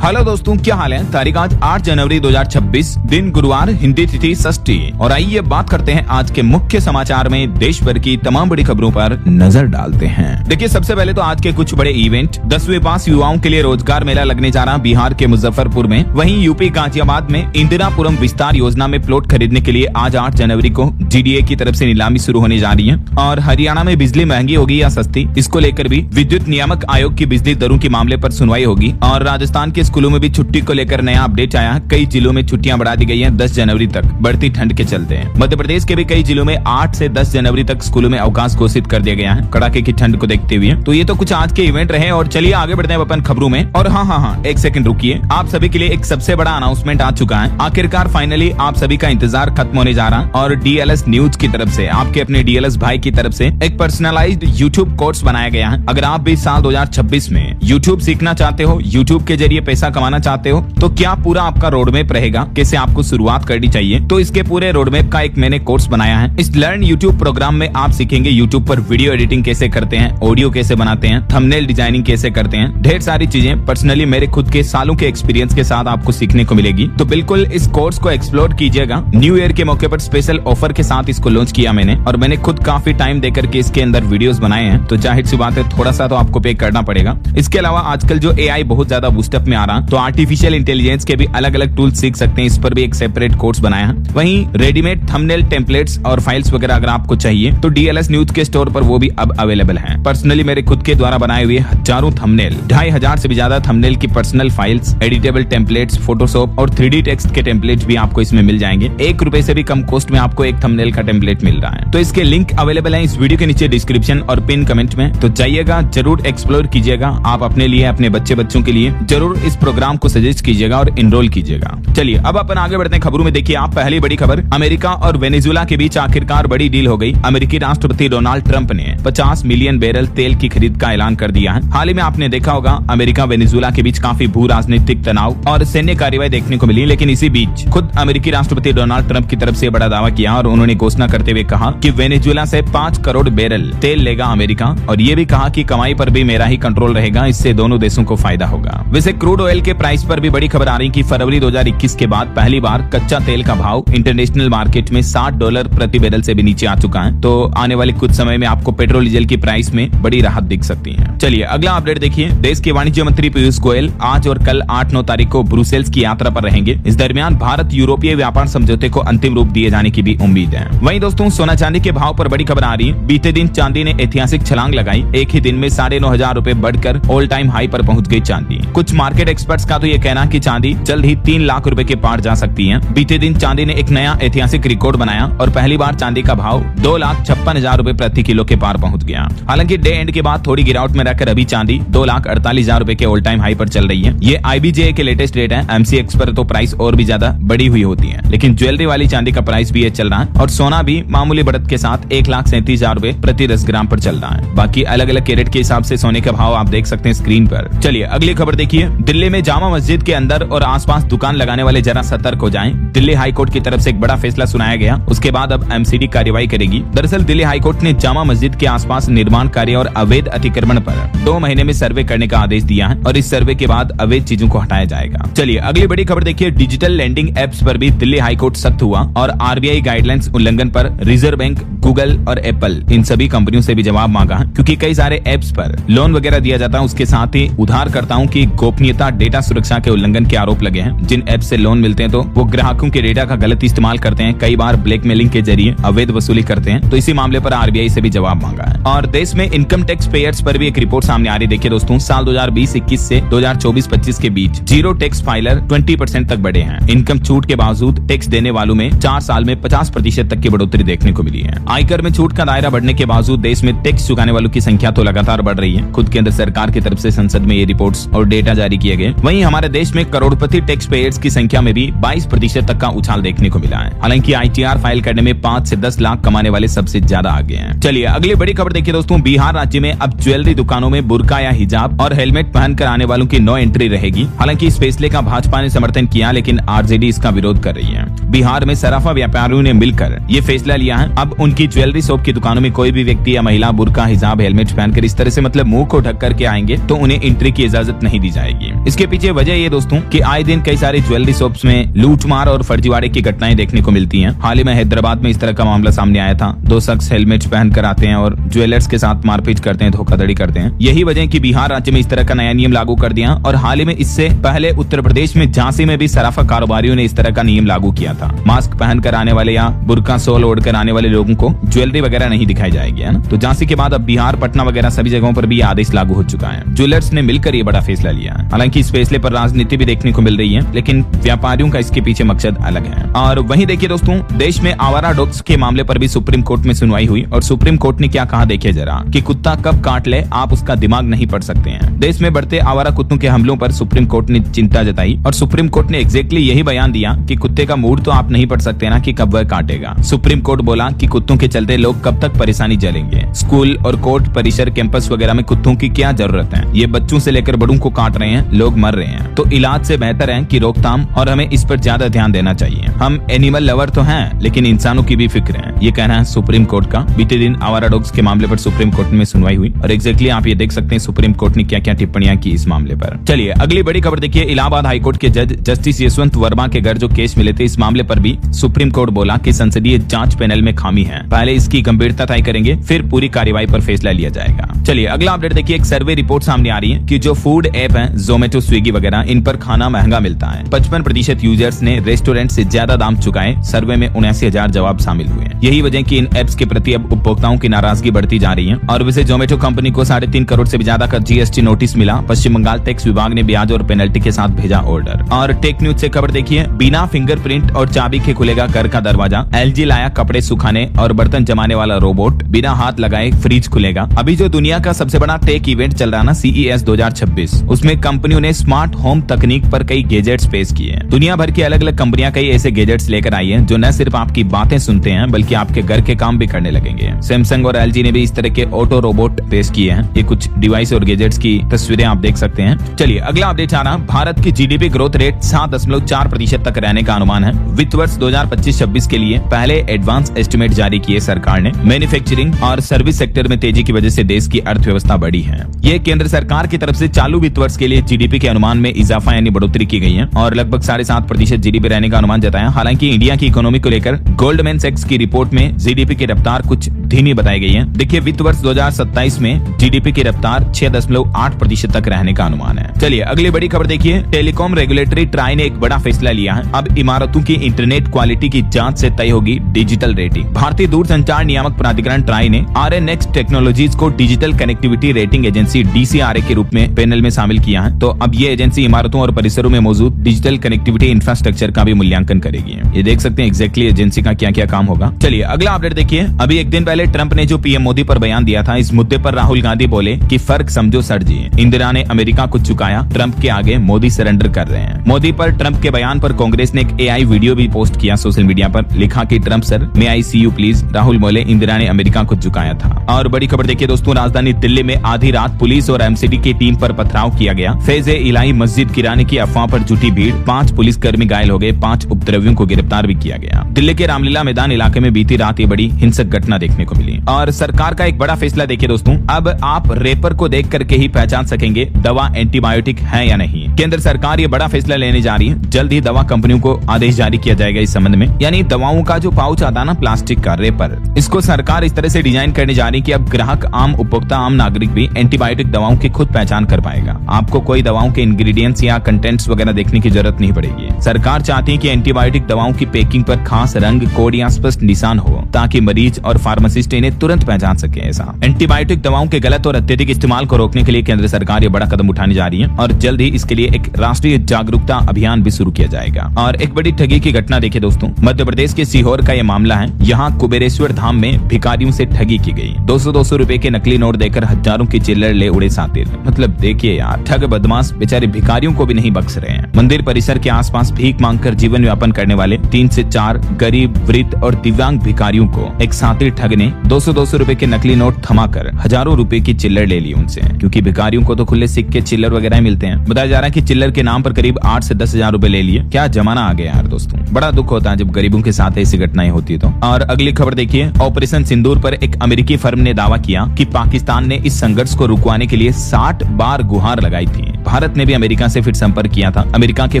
Hello दोस्तों, क्या हाल है। तारीख आज 8 जनवरी 2026, दिन गुरुवार, हिंदी तिथि षष्ठी। और आइए बात करते हैं आज के मुख्य समाचार में देश भर की तमाम बड़ी खबरों पर नजर डालते हैं। देखिए, सबसे पहले तो आज के कुछ बड़े इवेंट। 10वीं पास युवाओं के लिए रोजगार मेला लगने जा रहा बिहार के मुजफ्फरपुर में। वहीं यूपी गाजियाबाद में इंदिरापुरम विस्तार योजना में प्लॉट खरीदने के लिए आज 8 जनवरी को जीडीए की तरफ से नीलामी शुरू होने जा रही है। और हरियाणा में बिजली महंगी होगी या सस्ती, इसको लेकर भी विद्युत नियामक आयोग की बिजली दरों के मामले पर सुनवाई होगी। और राजस्थान के स्कूलों में भी छुट्टी को लेकर नया अपडेट आया है। कई जिलों में छुट्टियां बढ़ा दी गई हैं 10 जनवरी तक बढ़ती ठंड के चलते हैं। मध्य प्रदेश के भी कई जिलों में 8 से 10 जनवरी तक स्कूलों में अवकाश घोषित कर दिया गया है कड़ाके की ठंड को देखते हुए। तो ये तो कुछ आज के इवेंट रहे और चलिए आगे बढ़ते हैं अपन खबरों में। और हाँ, एक सेकंड रुकिए, आप सभी के लिए एक सबसे बड़ा अनाउंसमेंट आ चुका है। आखिरकार फाइनली आप सभी का इंतजार खत्म होने जा रहा है और डीएलएस न्यूज की तरफ से, आपके अपने डीएलएस भाई की तरफ से एक पर्सनलाइज्ड यूट्यूब कोर्स बनाया गया है। अगर आप भी साल 2026 में यूट्यूब सीखना चाहते हो, यूट्यूब के जरिए पैसा कमाना चाहते हो, तो क्या पूरा आपका रोडमैप रहेगा, कैसे आपको शुरुआत करनी चाहिए, तो इसके पूरे रोडमैप का एक मैंने कोर्स बनाया है। इस लर्न यूट्यूब प्रोग्राम में आप सीखेंगे यूट्यूब पर वीडियो एडिटिंग कैसे करते हैं, ऑडियो कैसे बनाते हैं, थंबनेल डिजाइनिंग कैसे करते हैं, ढेर सारी चीजें पर्सनली मेरे खुद के सालों के एक्सपीरियंस के साथ आपको सीखने को मिलेगी। तो बिल्कुल इस कोर्स को एक्सप्लोर कीजिएगा। न्यू ईयर के मौके पर स्पेशल ऑफर के साथ इसको लॉन्च किया मैंने, और मैंने खुद काफी टाइम देकर के इसके अंदर वीडियोस बनाए हैं। तो जाहिर सी बात है, थोड़ा सा तो आपको पे करना पड़ेगा। इसके अलावा आजकल जो एआई बहुत ज्यादा बूस्टअप में आ रहा, तो आर्टिफिशियल इंटेलिजेंस के भी अलग अलग टूल्स सीख सकते हैं। इस पर भी एक सेपरेट कोर्स बनाया है। वहीं रेडीमेड थंबनेल टेम्पलेट्स और फाइल्स वगैरह अगर आपको चाहिए तो डीएलएस न्यूज के स्टोर पर वो भी अब अवेलेबल हैं। पर्सनली मेरे खुद के द्वारा बनाए हुए हजारों थंबनेल, 2500 से भी ज्यादा थंबनेल की personal files, editable templates, Photoshop और 3D टेक्स्ट के टेम्पलेट भी आपको इसमें मिल जाएंगे। ₹1 से भी कम कॉस्ट में आपको एक थंबनेल का टेम्पलेट मिल रहा है। तो इसके लिंक अवेलेबल है इस वीडियो के नीचे डिस्क्रिप्शन और पिन कमेंट में। तो जाइएगा, जरूर एक्सप्लोर कीजिएगा। आप अपने लिए, अपने बच्चों के लिए जरूर इस प्रोग्राम को सजेस्ट कीजिएगा और इनरोल कीजिएगा। चलिए अब अपन आगे बढ़ते हैं खबरों में। देखिए, आप पहली बड़ी खबर, अमेरिका और वेनेजुएला के बीच आखिरकार बड़ी डील हो गई। अमेरिकी राष्ट्रपति डोनाल्ड ट्रंप ने 50 मिलियन बैरल तेल की खरीद का ऐलान कर दिया है। हाल ही में आपने देखा होगा, अमेरिका वेनेजुएला के बीच काफी भू राजनीतिक तनाव और सैन्य कार्रवाई देखने को मिली। लेकिन इसी बीच खुद अमेरिकी राष्ट्रपति डोनाल्ड ट्रंप की तरफ से बड़ा दावा किया और उन्होंने घोषणा करते हुए कहा कि वेनेजुएला से 5 करोड़ बैरल तेल लेगा अमेरिका। और ये भी कहा कि कमाई पर भी मेरा ही कंट्रोल रहेगा, इससे दोनों देशों को फायदा होगा। वैसे क्रूड ऑयल के प्राइस पर भी बड़ी खबर आ रही कि फरवरी 2021 के बाद पहली बार कच्चा तेल का भाव इंटरनेशनल मार्केट में $60 प्रति बैरल से भी नीचे आ चुका है। तो आने वाले कुछ समय में आपको पेट्रोल डीजल की प्राइस में बड़ी राहत दिख सकती है। चलिए अगला अपडेट देखिए। देश के वाणिज्य मंत्री पीयूष गोयल आज और कल 8-9 तारीख को ब्रुसेल्स की यात्रा पर रहेंगे। इस दरमियान भारत यूरोपीय व्यापार समझौते को अंतिम रूप दिए जाने की भी उम्मीद है। वहीं दोस्तों, सोना चांदी के भाव पर बड़ी खबर आ रही है। बीते दिन चांदी ने ऐतिहासिक छलांग लगाई। एक ही दिन में ₹9,500 बढ़कर ऑल टाइम हाई पर पहुंच गई चांदी। कुछ मार्केट एक्सपर्ट्स का तो ये कहना कि चांदी जल्द ही 3 लाख रुपए के पार जा सकती है। बीते दिन चांदी ने एक नया ऐतिहासिक रिकॉर्ड बनाया और पहली बार चांदी का भाव 2,56,000 रुपए प्रति किलो के पार पहुंच गया। हालांकि डे एंड के बाद थोड़ी गिरावट में रहकर अभी चांदी 2,48,000 रुपए के ऑल टाइम हाई पर चल रही है। ये IBJ के लेटेस्ट रेट है। MCX पर तो प्राइस और भी ज्यादा बढ़ी हुई होती है, लेकिन ज्वेलरी वाली चांदी का प्राइस भी ये चल रहा है। और सोना भी मामूली बढ़त के साथ 1,37,000 रुपए प्रति 10 ग्राम पर चल रहा है। बाकी अलग अलग कैरेट के हिसाब से सोने का भाव आप देख सकते हैं स्क्रीन पर। चलिए अगली खबर देखिए। दिल्ली में जामा मस्जिद के अंदर और आसपास दुकान लगाने वाले जरा सतर्क हो जाएं। दिल्ली हाई कोर्ट की तरफ से एक बड़ा फैसला सुनाया गया। उसके बाद अब MCD कार्रवाई करेगी। दरअसल दिल्ली हाई कोर्ट ने जामा मस्जिद के आसपास निर्माण कार्य और अवैध अतिक्रमण पर 2 महीने में सर्वे करने का आदेश दिया है और इस सर्वे के बाद अवैध चीजों को हटाया जाएगा। चलिए अगली बड़ी खबर देखिए। डिजिटल लैंडिंग एप्स पर भी दिल्ली हाई कोर्ट सख्त हुआ और RBI गाइडलाइंस उल्लंघन पर रिजर्व बैंक, गूगल और एप्पल, इन सभी कंपनियों से भी जवाब मांगा है। क्योंकि कई सारे एप्स पर लोन वगैरह दिया जाता है, उसके साथ ही उधारकर्ताओं की गोपनीयता, डेटा सुरक्षा के उल्लंघन के आरोप लगे हैं। जिन ऐप से लोन मिलते हैं तो वो ग्राहकों के डेटा का गलत इस्तेमाल करते हैं, कई बार ब्लैकमेलिंग के जरिए अवैध वसूली करते हैं। तो इसी मामले पर RBI से भी जवाब मांगा है। और देश में इनकम टैक्स पेयर्स पर भी एक रिपोर्ट सामने आ रही। देखिए दोस्तों, साल 2020-21 से 2024-25 के बीच जीरो टैक्स फाइलर 20% तक बढ़े हैं। इनकम छूट के बावजूद टैक्स देने वालों में 4 साल में 50% तक की बढ़ोतरी देखने को मिली है। आयकर में छूट का दायरा बढ़ने के बावजूद देश में टैक्स चुकाने वालों की संख्या तो लगातार बढ़ रही है। खुद केंद्र सरकार की तरफ से संसद में ये रिपोर्ट्स और डेटा जारी किए गए। वहीं हमारे देश में करोड़पति टैक्स पेयर्स की संख्या में भी 22% तक का उछाल देखने को मिला है। हालांकि ITR फाइल करने में 5 से 10 लाख कमाने वाले सबसे ज्यादा आगे हैं। चलिए अगली बड़ी खबर देखिए दोस्तों। बिहार राज्य में अब ज्वेलरी दुकानों में बुर्का या हिजाब और हेलमेट पहनकर आने वालों की नो एंट्री रहेगी। हालांकि इस फैसले का भाजपा ने समर्थन किया, लेकिन RJD इसका विरोध कर रही है। बिहार में सराफा व्यापारियों ने मिलकर ये फैसला लिया है। अब उनकी ज्वेलरी शॉप की दुकानों में कोई भी व्यक्ति या महिला बुर्का, हिजाब, हेलमेट पहनकर इस तरह से मतलब मुंह को ढक करके आएंगे तो उन्हें एंट्री की इजाजत नहीं दी जाएगी। इसके पीछे वजह ये दोस्तों कि आए दिन कई सारी ज्वेलरी शॉप्स में लूटमार और फर्जीवाड़े की घटनाएं देखने को मिलती हैं। हाल ही में हैदराबाद में इस तरह का मामला सामने आया था। 2 शख्स हेलमेट पहनकर आते हैं और ज्वेलर्स के साथ मारपीट करते हैं, धोखाधड़ी करते हैं। यही वजह कि बिहार राज्य में इस तरह का नया नियम लागू कर दिया और हाल ही में इससे पहले उत्तर प्रदेश में झांसी में भी सराफा कारोबारियों ने इस तरह का नियम लागू किया था। मास्क पहनकर आने वाले या बुर्का शॉल ओढ़कर आने वाले लोगों को ज्वेलरी वगैरह नहीं दिखाई जाएगी, है ना। तो झांसी के बाद अब बिहार, पटना वगैरह सभी जगहों पर भी ये आदेश लागू हो चुका है। ज्वेलर्स ने मिलकर ये बड़ा फैसला लिया है। हालांकि इस फैसले पर राजनीति भी देखने को मिल रही है, लेकिन व्यापारियों का इसके पीछे मकसद अलग है। और वहीं देखिए दोस्तों, देश में आवारा डॉग्स के मामले पर भी सुप्रीम कोर्ट में सुनवाई हुई और सुप्रीम कोर्ट ने क्या कहा देखिए जरा, कि कुत्ता कब काट ले आप उसका दिमाग नहीं पढ़ सकते हैं। देश में बढ़ते आवारा कुत्तों के हमलों पर सुप्रीम कोर्ट ने चिंता जताई और सुप्रीम कोर्ट ने एग्जैक्टली यही बयान दिया कि कुत्ते का मूड तो आप नहीं पढ़ सकते ना कि कब वह काटेगा। सुप्रीम कोर्ट बोला कि कुत्तों के चलते लोग कब तक परेशानी झेलेंगे। स्कूल और कोर्ट परिसर, कैंपस वगैरह में कुत्तों की क्या जरूरत है। ये बच्चों से लेकर बड़ों को काट रहे हैं, लोग मर रहे हैं। तो इलाज से बेहतर है कि रोकथाम, और हमें इस पर ज्यादा ध्यान देना चाहिए। हम एनिमल लवर तो हैं, लेकिन इंसानों की भी फिक्र है। ये कहना है सुप्रीम कोर्ट का। बीते दिन आवारा डॉग्स के मामले पर सुप्रीम कोर्ट में सुनवाई हुई और एग्जैक्टली आप ये देख सकते हैं सुप्रीम कोर्ट ने क्या क्या टिप्पणियां की इस मामले पर। चलिए अगली बड़ी खबर देखिए। इलाहाबाद हाईकोर्ट के जज जस्टिस यशवंत वर्मा के घर जो केस मिले थे, इस मामले पर भी सुप्रीम कोर्ट बोला कि संसदीय जांच पैनल में खामी है। पहले इसकी गंभीरता तय करेंगे, फिर पूरी कार्रवाई पर फैसला लिया जाएगा। चलिए अगला अपडेट देखिए। एक सर्वे रिपोर्ट सामने आ रही है कि जो फूड ऐप है जोमेटो, स्विगी वगैरह, इन पर खाना महंगा मिलता है। 55% यूजर्स ने रेस्टोरेंट से ज्यादा दाम चुकाए। सर्वे में 79,000 जवाब शामिल हुए हैं। यही वजह कि इन एप्स के प्रति अब उपभोक्ताओं की नाराजगी बढ़ती जा रही है। और वैसे जोमेटो कंपनी को 3.5 करोड़ से भी ज्यादा का जीएसटी नोटिस मिला। पश्चिम बंगाल टैक्स विभाग ने ब्याज और पेनल्टी के साथ भेजा ऑर्डर। और टेक न्यूज से खबर देखिए। बिना फिंगरप्रिंट और चाबी के खुलेगा घर का दरवाजा। एलजी लाया कपड़े सुखाने और बर्तन जमाने वाला रोबोट। बिना हाथ लगाए फ्रिज खुलेगा। अभी जो दुनिया का सबसे बड़ा टेक इवेंट चल रहा ना, CES 2026, उसमें कंपनियों ने स्मार्ट होम तकनीक पर कई गैजेट्स पेश किए हैं। दुनिया भर की अलग अलग कंपनियां कई ऐसे गैजेट्स लेकर आई हैं जो न सिर्फ आपकी बातें सुनते हैं बल्कि आपके घर के काम भी करने लगेंगे। सैमसंग और LG ने भी इस तरह के ऑटो रोबोट पेश किए हैं। ये कुछ डिवाइस और गैजेट्स की तस्वीरें आप देख सकते हैं। चलिए अगला अपडेट आ रहा। भारत की जीडीपी ग्रोथ रेट 7.4% तक रहने का अनुमान है। वित्त वर्ष 2025-26 के लिए पहले एडवांस एस्टिमेट जारी किए सरकार ने। मैन्युफैक्चरिंग और सर्विस सेक्टर में तेजी की वजह से देश की अर्थव्यवस्था बढ़ी है। ये केंद्र सरकार की तरफ से चालू वित्त वर्ष के लिए जीडीपी के अनुमान में इजाफा यानी बढ़ोतरी की गई है और लगभग 7.5% जीडीपी रहने का अनुमान जताया। हालांकि इंडिया की इकोनॉमी को लेकर गोल्डमैन सैक्स की रिपोर्ट में जीडीपी की रफ्तार कुछ धीमी बताई गई है। देखिए वित्त वर्ष 2027 में जीडीपी की रफ्तार 6.8% तक रहने का अनुमान है। चलिए अगली बड़ी खबर देखिए। टेलीकॉम रेगुलेटरी ट्राई ने एक बड़ा फैसला लिया है। अब इमारतों की इंटरनेट क्वालिटी की जांच से तय होगी डिजिटल रेटिंग। भारतीय दूरसंचार नियामक प्राधिकरण ट्राई ने RNX टेक्नोलॉजीज को digital connectivity rating agency DCRA के रूप में पैनल में शामिल किया है। तो अब ये एजेंसी इमारतों और परिसरों में मौजूद डिजिटल कनेक्टिविटी इंफ्रास्ट्रक्चर का भी मूल्यांकन करेगी। ये देख सकते हैं एग्जैक्टली एजेंसी का क्या क्या काम होगा। चलिए अगला अपडेट देखिए। अभी एक दिन पहले ट्रंप ने जो पीएम मोदी पर बयान दिया था, इस मुद्दे पर राहुल गांधी बोले कि फर्क समझो सर जी, इंदिरा ने अमेरिका को चुकाया, ट्रंप के आगे मोदी सरेंडर कर रहे हैं। मोदी पर ट्रंप के बयान पर कांग्रेस ने एक AI वीडियो भी पोस्ट किया सोशल मीडिया पर। लिखा कि Trump sir, may I see you please. Rahul बोले इंदिरा ने अमेरिका को चुकाया था। और बड़ी खबर देखिए दोस्तों। राजधानी दिल्ली में आधी रात पुलिस और MCD की टीम पर पथराव किया गया। फैज़-ए-इलाही मस्जिद गिराने की अफवाह पर जुटी भीड़। 5 पुलिसकर्मी घायल हो गए। 5 उपद्रवियों को गिरफ्तार भी किया गया। दिल्ली के रामलीला मैदान इलाके में बीती रात ये बड़ी हिंसक घटना देखने को मिली। और सरकार का एक बड़ा फैसला देखिए दोस्तों। अब आप रेपर को देख करके ही पहचान सकेंगे दवा एंटीबायोटिक है या नहीं। केंद्र सरकार ये बड़ा फैसला लेने जा रही है। जल्द ही दवा कंपनियों को आदेश जारी किया जाएगा इस संबंध में। यानी दवाओं का जो पाउच आता है ना प्लास्टिक का रेपर, इसको सरकार इस तरह से डिजाइन करने जा रही है कि अब ग्राहक, आम उपभोक्ता, आम नागरिक भी एंटीबायोटिक दवाओं की खुद पहचान कर पाएगा। आपको कोई दवाओं के इंग्रेडिएंट्स या कंटेंट्स वगैरह देखने की जरूरत नहीं पड़ेगी। सरकार चाहती है कि एंटीबायोटिक दवाओं की पैकिंग पर खास रंग, कोड या स्पष्ट निशान हो ताकि मरीज और फार्मासिस्ट इन्हें तुरंत पहचान सके। ऐसा एंटीबायोटिक दवाओं के गलत और अत्यधिक इस्तेमाल को रोकने के लिए केंद्र सरकार ये बड़ा कदम उठाने जा रही है और जल्द ही इसके लिए एक राष्ट्रीय जागरूकता अभियान भी शुरू किया जाएगा। और एक बड़ी ठगी की घटना देखिए दोस्तों। मध्य प्रदेश के सीहोर का ये मामला है। यहाँ कुबेरेश्वर धाम में भिखारियों से ठगी की गई। 200-200 रुपए के नकली नोट देकर हजारों की चिल्लर ले उड़े सातिर। मतलब देखिए यार, ठग बदमाश बेचारे भिखारियों को भी नहीं बख्श रहे हैं। मंदिर परिसर के आसपास भीख मांगकर जीवन यापन करने वाले 3 से 4 गरीब, वृद्ध और दिव्यांग भिखारियों को एक सातिर ठग ने 200-200 रुपए के नकली नोट थमाकर हजारों रुपए की चिल्लर ले ली उनसे, क्योंकि भिखारियों को तो खुले सिक्के, चिल्लर वगैरह मिलते हैं। बताया जा रहा है कि चिल्लर के नाम पर करीब 8 से 10 हजार रुपए ले लिए। क्या जमाना आ गया यार दोस्तों। बड़ा दुख होता है जब गरीबों के साथ ऐसी घटनाएं होती है तो। और अगली खबर देखिए, ऑपरेशन सिंदूर पर एक अमेरिकी फर्म ने दावा किया कि पाकिस्तान ने इस संघर्ष को रुकवाने के लिए 60 बार गुहार लगाई थी। भारत ने भी अमेरिका से फिर संपर्क किया था। अमेरिका के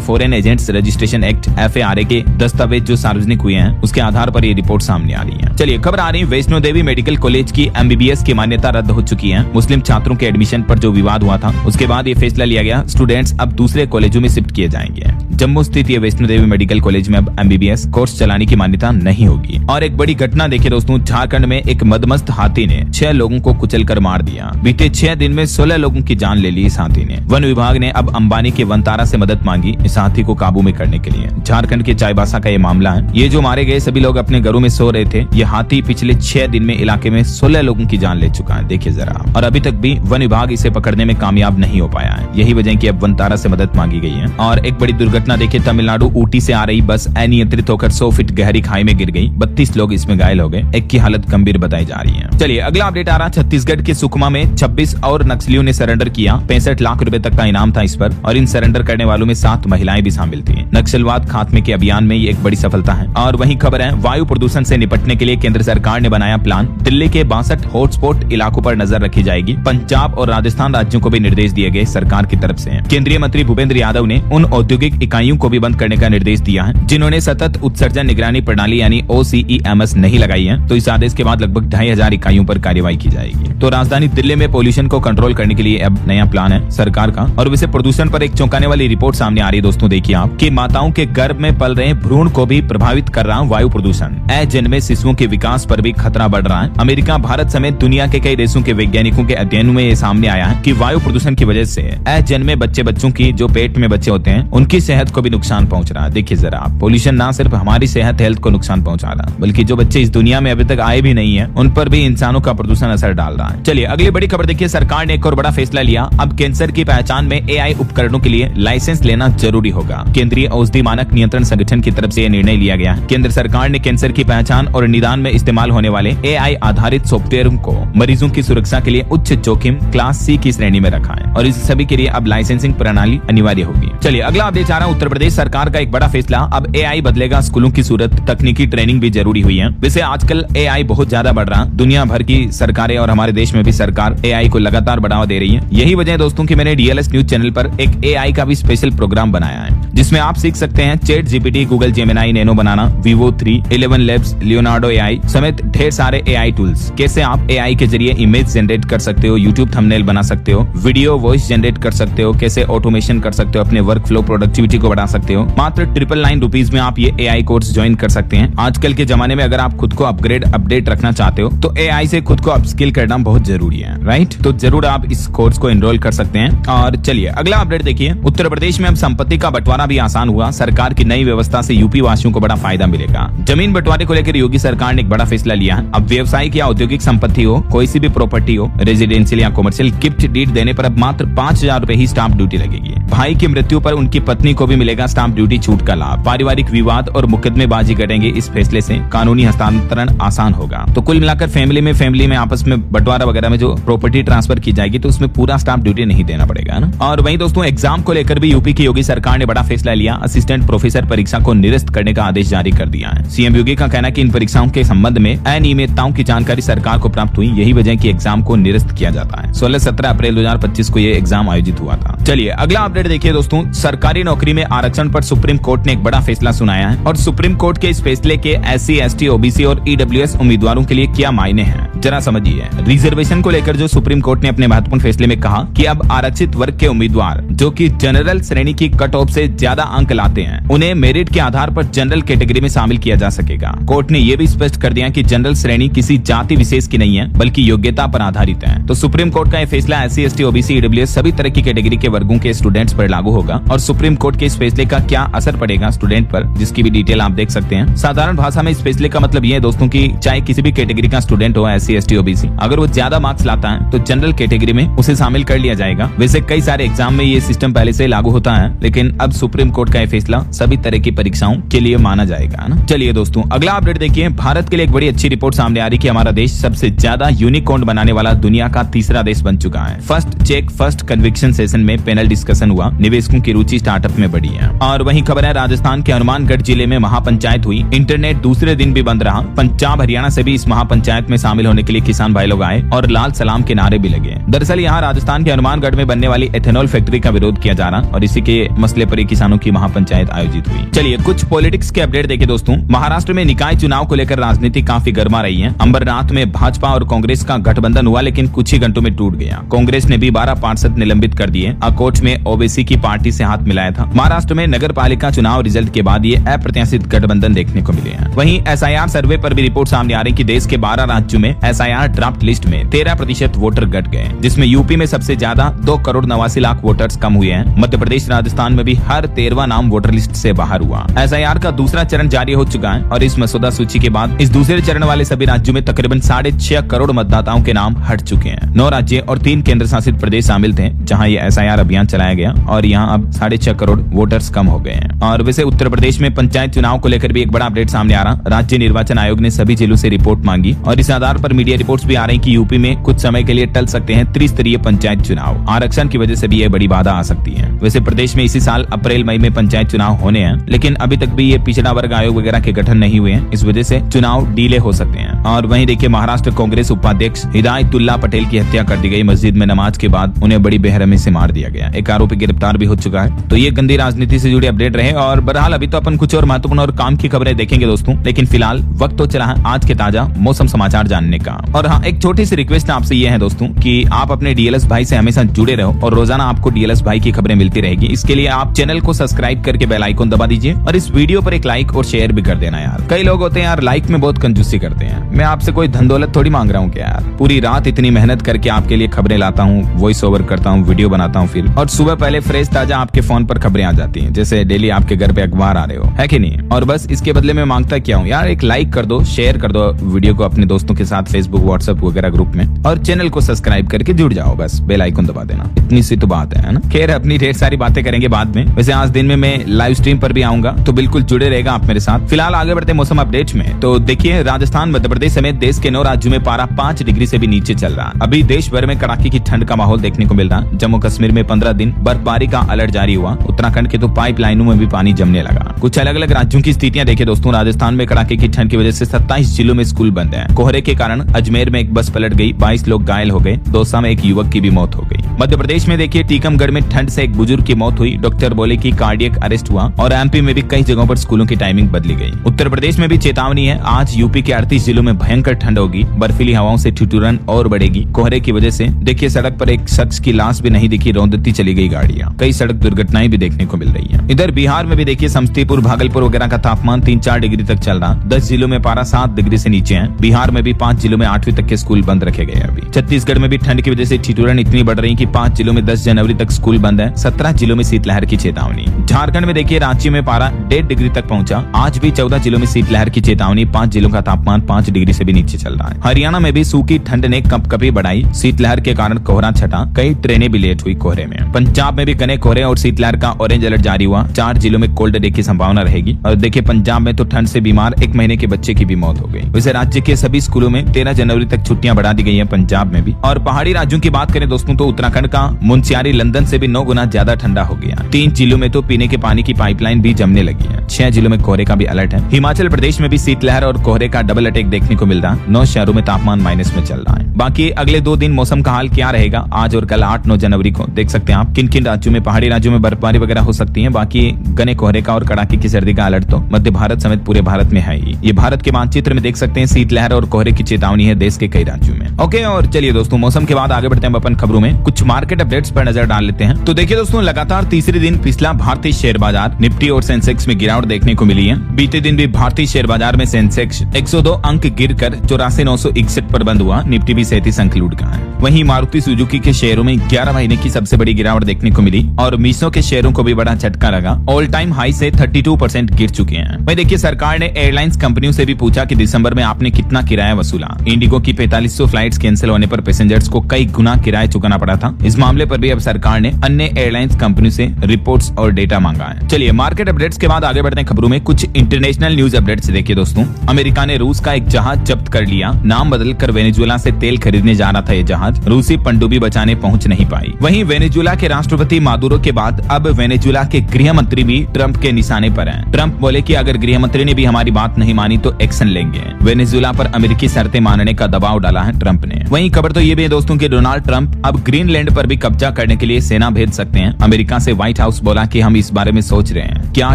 foreign agents registration act FARA के दस्तावेज जो सार्वजनिक हुए हैं उसके आधार पर ये रिपोर्ट सामने आ रही है। चलिए खबर आ रही है, वैष्णो देवी मेडिकल कॉलेज की MBBS की मान्यता रद्द हो चुकी है। मुस्लिम छात्रों के एडमिशन पर जो विवाद हुआ था उसके बाद ये फैसला लिया गया, स्टूडेंट्स अब दूसरे कॉलेजों में शिफ्ट किए जाएंगे। जम्मू स्थित ये वैष्णो देवी मेडिकल कॉलेज में अब MBBS कोर्स चलाने की मान्यता नहीं होगी। और एक बड़ी घटना देखिए दोस्तों, झारखंड में एक मदमस्त हाथी ने 6 लोगों को कुचलकर मार दिया। बीते 6 दिन में 16 लोगों की जान ले ली इस हाथी ने। वन विभाग ने अब अंबानी के वनतारा से मदद मांगी इस हाथी को काबू में करने के लिए। झारखंड के चाईबासा का ये मामला है। ये जो मारे गए सभी लोग अपने घरों में सो रहे थे। ये हाथी पिछले 6 दिन में इलाके में 16 लोगों की जान ले चुका है, देखिए जरा। और अभी तक भी वन विभाग इसे पकड़ने में कामयाब नहीं हो पाया है। यही वजह की अब वनतारा से मदद मांगी गई है। और एक बड़ी दुर्घटना देखिए, तमिलनाडु ऊटी से आ रही बस अनियंत्रित होकर 100 फीट गहरी खाई में गिर गई। 32 लोग इसमें घायल हो गए। एक की हालत गंभीर बताई जा रही है। चलिए अगला अपडेट आ रहा, छत्तीसगढ़ के सुकमा में 26 और नक्सलियों ने सरेंडर किया। 65 लाख रुपए तक का इनाम था इस पर। और इन सरेंडर करने वालों में 7 महिलाएं भी शामिल थी। नक्सलवाद खात्मे के अभियान में ये एक बड़ी सफलता है। और वहीं खबर है, वायु प्रदूषण से निपटने के लिए केंद्र सरकार ने बनाया प्लान। दिल्ली के 62 हॉटस्पॉट इलाकों पर नजर रखी जाएगी। पंजाब और राजस्थान राज्यों को भी निर्देश दिए गए सरकार की तरफ से। केंद्रीय मंत्री भूपेंद्र यादव ने उन औद्योगिक इकाइयों को भी बंद करने का निर्देश दिया है जिन्होंने सतत उत्सर्जन निगरानी प्रणाली यानी OCEMS नहीं लगाई है। तो इस आदेश के बाद लगभग 2500 इकाइयों पर कार्रवाई की जाएगी। तो राजधानी दिल्ली में पोल्यूशन को कंट्रोल करने के लिए अब नया प्लान है सरकार का। और वैसे प्रदूषण पर एक चौंकाने वाली रिपोर्ट सामने आ रही है दोस्तों, देखिए आप कि माताओं के गर्भ में पल रहे भ्रूण को भी प्रभावित कर रहा वायु प्रदूषण। अजन्मे शिशुओं के विकास पर भी खतरा बढ़ रहा है। अमेरिका, भारत समेत दुनिया के कई देशों के वैज्ञानिकों के अध्ययनों में ये सामने आया है कि वायु प्रदूषण की वजह से अजन्मे बच्चों की जो पेट में बच्चे होते हैं उनकी सेहत को भी नुकसान पहुंच रहा है। देखिए जरा, पोल्यूशन ना सिर्फ हमारी सेहत हेल्थ को नुकसान पहुंचा रहा है बल्कि जो बच्चे इस दुनिया में अभी तक आए भी नहीं है उन पर भी इंसानों का प्रदूषण असर डाल रहा है। चलिए अगली बड़ी खबर देखिए, सरकार ने एक और बड़ा फैसला लिया। अब कैंसर की पहचान में AI उपकरणों के लिए लाइसेंस लेना जरूरी होगा। केंद्रीय औषधि मानक नियंत्रण संगठन की तरफ से यह निर्णय लिया गया है। केंद्र सरकार ने कैंसर की पहचान और निदान में इस्तेमाल होने वाले AI आधारित सॉफ्टवेयर को मरीजों की सुरक्षा के लिए उच्च जोखिम क्लास C की श्रेणी में रखा है। और इस सभी के लिए अब लाइसेंसिंग प्रणाली अनिवार्य होगी। चलिए अगला अपडेट आ रहा है, उत्तर प्रदेश सरकार का एक बड़ा फैसला। अब AI बदलेगा स्कूलों की सूरत। तकनीकी ट्रेनिंग भी जरूरी हुई है। वैसे आजकल AI बहुत ज्यादा बढ़ रहा है। दुनिया भर की सरकारें और हमारे देश में भी सरकार AI को लगातार बढ़ावा दे रही है। यही वजह है दोस्तों कि मैंने DLS न्यूज चैनल पर एक AI का भी स्पेशल प्रोग्राम बनाया है जिसमें आप सीख सकते हैं ChatGPT, Google Gemini, नैनो बनाना, Vivo 3, 11 Labs, Leonardo AI समेत ढेर सारे AI टूल्स। कैसे आप AI के जरिए इमेज जनरेट कर सकते हो, YouTube थंबनेल बना सकते हो, वीडियो वॉइस जनरेट कर सकते हो, कैसे ऑटोमेशन कर सकते हो, अपने वर्क फ्लो प्रोडक्टिविटी को बढ़ा सकते हो। मात्र 999 रुपीज में आप ये AI कोर्स ज्वाइन कर सकते हैं। आजकल के जमाने में अगर आप खुद को अपडेट रखना चाहते हो तो AI से खुद को अपस्किल करना बहुत जरूरी है, राइट? तो जरूर आप इस कोर्स को एनरोल कर सकते हैं। और चलिए अगला अपडेट देखिए, उत्तर प्रदेश में अब संपत्ति का बंटवारा भी आसान हुआ। सरकार की नई व्यवस्था से यूपी वासियों को बड़ा फायदा मिलेगा। जमीन बंटवारे को लेकर योगी सरकार ने एक बड़ा फैसला लिया है। अब व्यवसायिक या औद्योगिक संपत्ति हो, कोई सी भी प्रॉपर्टी हो, रेजिडेंशियल या कॉमर्शियल, गिफ्ट डीड देने पर अब मात्र 5000 रुपए ही स्टाम्प ड्यूटी लगेगी। भाई की मृत्यु पर उनकी पत्नी को भी मिलेगा स्टाम्प ड्यूटी छूट का लाभ। पारिवारिक विवाद और मुकदमेबाजी घटेंगे। इस फैसले से कानूनी हस्तांतरण आसान होगा। तो कुल मिलाकर फैमिली में आपस में बंटवारा वगैरह में जो प्रॉपर्टी ट्रांसफर की जाएगी तो उसमें पूरा स्टाम्प ड्यूटी नहीं देना पड़ेगा ना। और वहीं दोस्तों एग्जाम को लेकर भी यूपी की योगी सरकार ने बड़ा फैसला लिया। असिस्टेंट प्रोफेसर परीक्षा को निरस्त करने का आदेश जारी कर दिया है। सीएम योगी का कहना है कि इन परीक्षाओं के संबंध में अनियमितताओं की जानकारी सरकार को प्राप्त हुई। यही वजह की एग्जाम को निरस्त किया जाता है। 16-17 अप्रैल 2025 को ये एग्जाम आयोजित हुआ था। चलिए अगला अपडेट देखिए दोस्तों, सरकारी नौकरी में आरक्षण पर सुप्रीम कोर्ट ने एक बड़ा फैसला सुनाया है। और सुप्रीम कोर्ट के इस फैसले के SC, ST, OBC और EWS उम्मीदवारों के लिए क्या मायने हैं जरा समझिए। रिजर्वेशन को लेकर जो सुप्रीम कोर्ट ने अपने महत्वपूर्ण फैसले में कहा कि अब आरक्षित वर्ग के उम्मीदवार जो कि जनरल श्रेणी की कट ऑफ से ज्यादा अंक लाते हैं उन्हें मेरिट के आधार पर जनरल कैटेगरी में शामिल किया जा सकेगा। कोर्ट ने यह भी स्पष्ट कर दिया कि जनरल श्रेणी किसी जाति विशेष की नहीं है बल्कि योग्यता पर आधारित है। तो सुप्रीम कोर्ट का यह फैसला SC, ST, OBC, EWS सभी तरह की कैटेगरी के वर्गों के स्टूडेंट्स पर लागू होगा। और सुप्रीम कोर्ट के इस फैसले का क्या असर पड़ेगा स्टूडेंट पर, जिसकी भी डिटेल आप देख सकते हैं। साधारण भाषा में इस फैसले का मतलब यह है दोस्तों कि चाहे किसी भी कैटेगरी का स्टूडेंट हो, SC, ST, OBC, अगर वो ज्यादा मार्क्स लाता है तो जनरल कैटेगरी में उसे शामिल कर लिया जाएगा। वैसे कई सारे एग्जाम में ये सिस्टम पहले से लागू होता है लेकिन अब सुप्रीम कोर्ट का यह फैसला सभी तरह की परीक्षाओं के लिए माना जाएगा ना। चलिए दोस्तों अगला अपडेट देखिए, भारत के लिए एक बड़ी अच्छी रिपोर्ट सामने आ रही है कि हमारा देश सबसे ज्यादा यूनिकॉर्न बनाने वाला दुनिया का तीसरा देश बन चुका है। First check first conviction session में पैनल डिस्कशन हुआ हुआ, निवेशकों की रुचि स्टार्टअप में बढ़ी है। और वहीं खबर है राजस्थान के हनुमानगढ़ जिले में महापंचायत हुई, इंटरनेट दूसरे दिन भी बंद रहा। पंजाब हरियाणा से भी इस महापंचायत में शामिल होने के लिए किसान भाई लोग आए और लाल सलाम के नारे भी लगे। दरअसल यहाँ राजस्थान के हनुमानगढ़ में बनने वाली एथेनॉल फैक्ट्री का विरोध किया जा रहा और इसी के मसले पर किसानों की महापंचायत आयोजित हुई। चलिए कुछ पॉलिटिक्स के अपडेट देखें दोस्तों। महाराष्ट्र में निकाय चुनाव को लेकर राजनीति काफी गर्मा रही है। अंबरनाथ में भाजपा और कांग्रेस का गठबंधन हुआ, लेकिन कुछ ही घंटों में टूट गया। कांग्रेस ने भी 12 पार्षद निलंबित कर दिए। अकोट में ओबीसी की पार्टी से हाथ मिलाया था। महाराष्ट्र में नगर पालिका चुनाव रिजल्ट के बाद ये अप्रत्याशित गठबंधन देखने को मिले हैं। वहीं एसआईआर सर्वे पर भी रिपोर्ट सामने आ रही कि देश के 12 राज्यों में एसआईआर ड्राफ्ट लिस्ट में 13% वोटर घट गए, जिसमें यूपी में सबसे ज्यादा 2,89,00,000 वोटर्स कम हुए हैं। मध्य प्रदेश राजस्थान में भी हर 13वां नाम वोटर लिस्ट से बाहर हुआ। एसआईआर का दूसरा चरण जारी हो चुका है और इस मसौदा सूची के बाद इस दूसरे चरण वाले सभी राज्यों में तकरीबन 6.5 करोड़ मतदाताओं के नाम हट चुके हैं। 9 राज्य और 3 केंद्र शासित प्रदेश शामिल थे जहां ये एसआईआर अभियान चलाया गया और यहां अब 6.5 करोड़ वोटर्स कम हो गए हैं। और वैसे उत्तर प्रदेश में पंचायत चुनाव को लेकर भी एक बड़ा अपडेट सामने आ रहा। राज्य निर्वाचन आयोग ने सभी जिलों से रिपोर्ट मांगी और इस आधार पर मीडिया रिपोर्ट्स भी आ रही कि यूपी में कुछ समय के लिए टल सकते हैं त्रिस्तरीय पंचायत चुनाव। आरक्षण की वजह से भी ये बड़ी बाधा आ सकती है। वैसे प्रदेश में इसी साल अप्रैल मई में पंचायत चुनाव होने हैं, लेकिन अभी तक भी ये पिछड़ा वर्ग आयोग वगैरह के गठन नहीं हुए हैं। इस वजह से चुनाव डीले हो सकते हैं। और वहीं देखिए महाराष्ट्र कांग्रेस उपाध्यक्ष हिदायतुल्लाह पटेल की हत्या कर दी गई। मस्जिद में नमाज के बाद उन्हें बड़ी बेरहमी से मार दिया गया। एक आरोपी गिरफ्तार भी हो चुका है। तो ये गंदी राजनीति से जुड़े अपडेट रहे। और बहरहाल अभी तो अपन कुछ और महत्वपूर्ण और काम की खबरें देखेंगे दोस्तों, लेकिन फिलहाल वक्त तो चला है आज के ताजा मौसम समाचार जानने का। और हाँ, एक छोटी सी रिक्वेस्ट आपसे ये है दोस्तों कि आप अपने डीएलएस भाई से हमेशा जुड़े रहो और रोजाना आपको डीएलएस भाई की खबरें मिलती रहेगी। इसके लिए आप चैनल को सब्सक्राइब करके बेल आइकन दबा दीजिए और इस वीडियो पर एक लाइक और शेयर भी कर देना यार। कई लोग होते हैं यार लाइक में बहुत कंजूसी करते हैं। मैं आपसे कोई धन दौलत थोड़ी मांग रहा हूँ क्या यार। पूरी रात इतनी मेहनत करके आपके लिए खबरें लाता हूँ, वॉइस ओवर करता हूँ, वीडियो बनाता हूँ फिर, और सुबह पहले फ्रेश ताजा आपके फोन पर खबरें आ जाती हैं, जैसे डेली आपके घर पे अखबार आ रहे हो, है कि नहीं। और बस इसके बदले में मांगता क्या हूँ यार, एक लाइक कर दो, शेयर कर दो वीडियो को अपने दोस्तों के साथ फेसबुक व्हाट्सएप वगैरह ग्रुप में, और चैनल को सब्सक्राइब करके जुड़ जाओ। बस बेल आइकन दबा देना, इतनी सी तो बात है ना। खैर अपनी ढेर सारी बातें करेंगे बाद में। वैसे आज दिन में मैं लाइव स्ट्रीम पर भी आऊंगा, तो बिल्कुल जुड़े रहेगा आप मेरे साथ। फिलहाल आगे बढ़ते मौसम अपडेट में। तो देखिए राजस्थान मध्य प्रदेश समेत देश के 9 राज्यों में पारा 5 डिग्री से भी नीचे चल रहा। अभी देश भर में कड़ाके की ठंड का माहौल देखने को मिल रहा। जम्मू कश्मीर में 15 दिन बर्फबारी का अलर्ट जारी हुआ। उत्तराखंड के तो पाइपलाइनों में भी पानी जमने लगा। कुछ अलग अलग राज्यों की स्थितियां देखिए दोस्तों। राजस्थान में कड़ाके की ठंड की वजह से 27 जिलों में स्कूल बंद है। कोहरे के कारण अजमेर में एक बस पलट गई, 22 लोग घायल हो गए। दौसा में एक युवक की भी मौत हो गई। मध्य प्रदेश में देखिए टीकमगढ़ में ठंड से एक बुजुर्ग की मौत हुई। डॉक्टर बोले कि कार्डियक अरेस्ट हुआ। और एमपी में भी कई जगहों पर स्कूलों की टाइमिंग बदली गई। उत्तर प्रदेश में भी चेतावनी है। आज यूपी के 38 जिलों में भयंकर ठंड होगी। बर्फीली हवाओं से ठिठुरन और बढ़ेगी। कोहरे की वजह से देखिए सड़क पर एक शख्स की लाश भी नहीं दिखी, रौंदती चली गई गाड़ियां। कई सड़क दुर्घटनाएं भी देखने को मिल रही है। इधर बिहार में भी देखिए समस्तीपुर भागलपुर वगैरह का तापमान 3-4 डिग्री तक चल रहा। 10 जिलों में पारा 7 डिग्री से नीचे है। बिहार में भी 5 जिलों में 8वीं तक के स्कूल बंद रखे गए। अभी छत्तीसगढ़ में भी ठंड की वजह से ठिठुरन इतनी बढ़ रही कि 5 जिलों में 10 जनवरी तक स्कूल बंद है। 17 जिलों में शीतलहर की चेतावनी। झारखंड में देखिए रांची में पारा 1.5 डिग्री तक पहुंचा। आज भी 14 जिलों में शीतलहर की चेतावनी। 5 जिलों का तापमान 5 डिग्री से भी नीचे चल रहा है। हरियाणा में भी सूखी ठंड ने कंपकपी बढ़ाई। शीतलहर के कारण कोहरा छटा। कई ट्रेनें भी लेट हुई कोहरे में। पंजाब में भी घने कोहरे और शीतलहर का ऑरेंज अलर्ट जारी हुआ। 4 जिलों में कोल्ड डे की संभावना रहेगी। और देखिए पंजाब में तो ठंड से बीमार 1 महीने के बच्चे की भी मौत हो गई। वैसे राज्य के सभी स्कूलों में 13 जनवरी तक छुट्टियां बढ़ा दी गई हैं पंजाब में भी। और पहाड़ी राज्यों की बात करें दोस्तों तो उत्तराखंड का मुनस्यारी लंदन से भी 9 गुना ज्यादा ठंडा हो गया। 3 जिलों में तो पीने के पानी की पाइपलाइन भी जमने लगी है। 6 जिलों में कोहरे का भी अलर्ट है। हिमाचल प्रदेश में भी शीतलहर और कोहरे का डबल अटैक देखने को मिल रहा। 9 शहरों में तापमान माइनस में चल रहा है। बाकी अगले 2 दिन मौसम का हाल क्या रहेगा आज और कल 8-9 जनवरी को देख सकते हैं आप। किन किन राज्यों में पहाड़ी राज्यों में बर्फबारी वगैरह हो सकती है। बाकी घने कोहरे का और कड़ाके की सर्दी का अलर्ट तो मध्य भारत समेत पूरे भारत में है ही। ये भारत के मानचित्र में देख सकते हैं शीतलहर और कोहरे की चेतावनी है देश के कई राज्यों में। ओके, और चलिए दोस्तों मौसम के बाद आगे बढ़ते हैं अपन खबरों में। कुछ मार्केट अपडेट्स पर नजर डाल लेते हैं। तो देखिए दोस्तों लगातार तीसरे दिन पिछला भारतीय शेयर बाजार निफ्टी और सेंसेक्स में गिरावट देखने को मिली है। बीते दिन भी भारतीय शेयर बाजार में सेंसेक्स 102 अंक गिरकर 84,961 पर बंद हुआ। निफ्टी भी 37 अंक लूट गया है। वहीं मारुति सुजुकी के शेयरों में 11 महीने की सबसे बड़ी गिरावट देखने को मिली। और मीशो के शेयरों को भी बड़ा झटका लगा। ऑल टाइम हाई से 32% गिर चुके हैं। वहीं देखिए सरकार ने एयरलाइंस कंपनियों से भी पूछा कि दिसंबर में आपने कितना किराया वसूला। इंडिगो की 4500 फ्लाइट्स कैंसिल होने पर पैसेंजर्स को कई गुना किराया चुकाना पड़ा था। इस मामले पर भी अब सरकार ने अन्य एयरलाइंस कंपनियों से रिपोर्ट्स और डेटा मांगा है। चलिए मार्केट अपडेट्स के बाद आगे बढ़ते हैं खबरों में। कुछ इंटरनेशनल न्यूज अपडेट्स देखिए दोस्तों। अमेरिका ने रूस का एक जहाज जब्त कर लिया। नाम बदलकर वेनेजुएला से तेल खरीदने जा रहा था ये जहाज, रूसी पनडुब्बी बचाने पहुंच नहीं पाई। वहीं वेनेजुएला के राष्ट्रपति मादुरो के बाद अब वेनेजुएला के गृह मंत्री भी ट्रंप के निशाने पर हैं। ट्रंप बोले कि अगर गृह मंत्री ने भी हमारी बात नहीं मानी तो एक्शन लेंगे। वेनेजुएला पर अमेरिकी शर्तें मानने का दबाव डाला है ट्रंप ने। वहीं खबर तो ये भी है दोस्तों कि डोनाल्ड ट्रंप अब ग्रीनलैंड पर भी कब्जा करने के लिए सेना भेज सकते हैं। अमेरिका से व्हाइट हाउस बोला कि हम इस बारे में सोच रहे हैं, क्या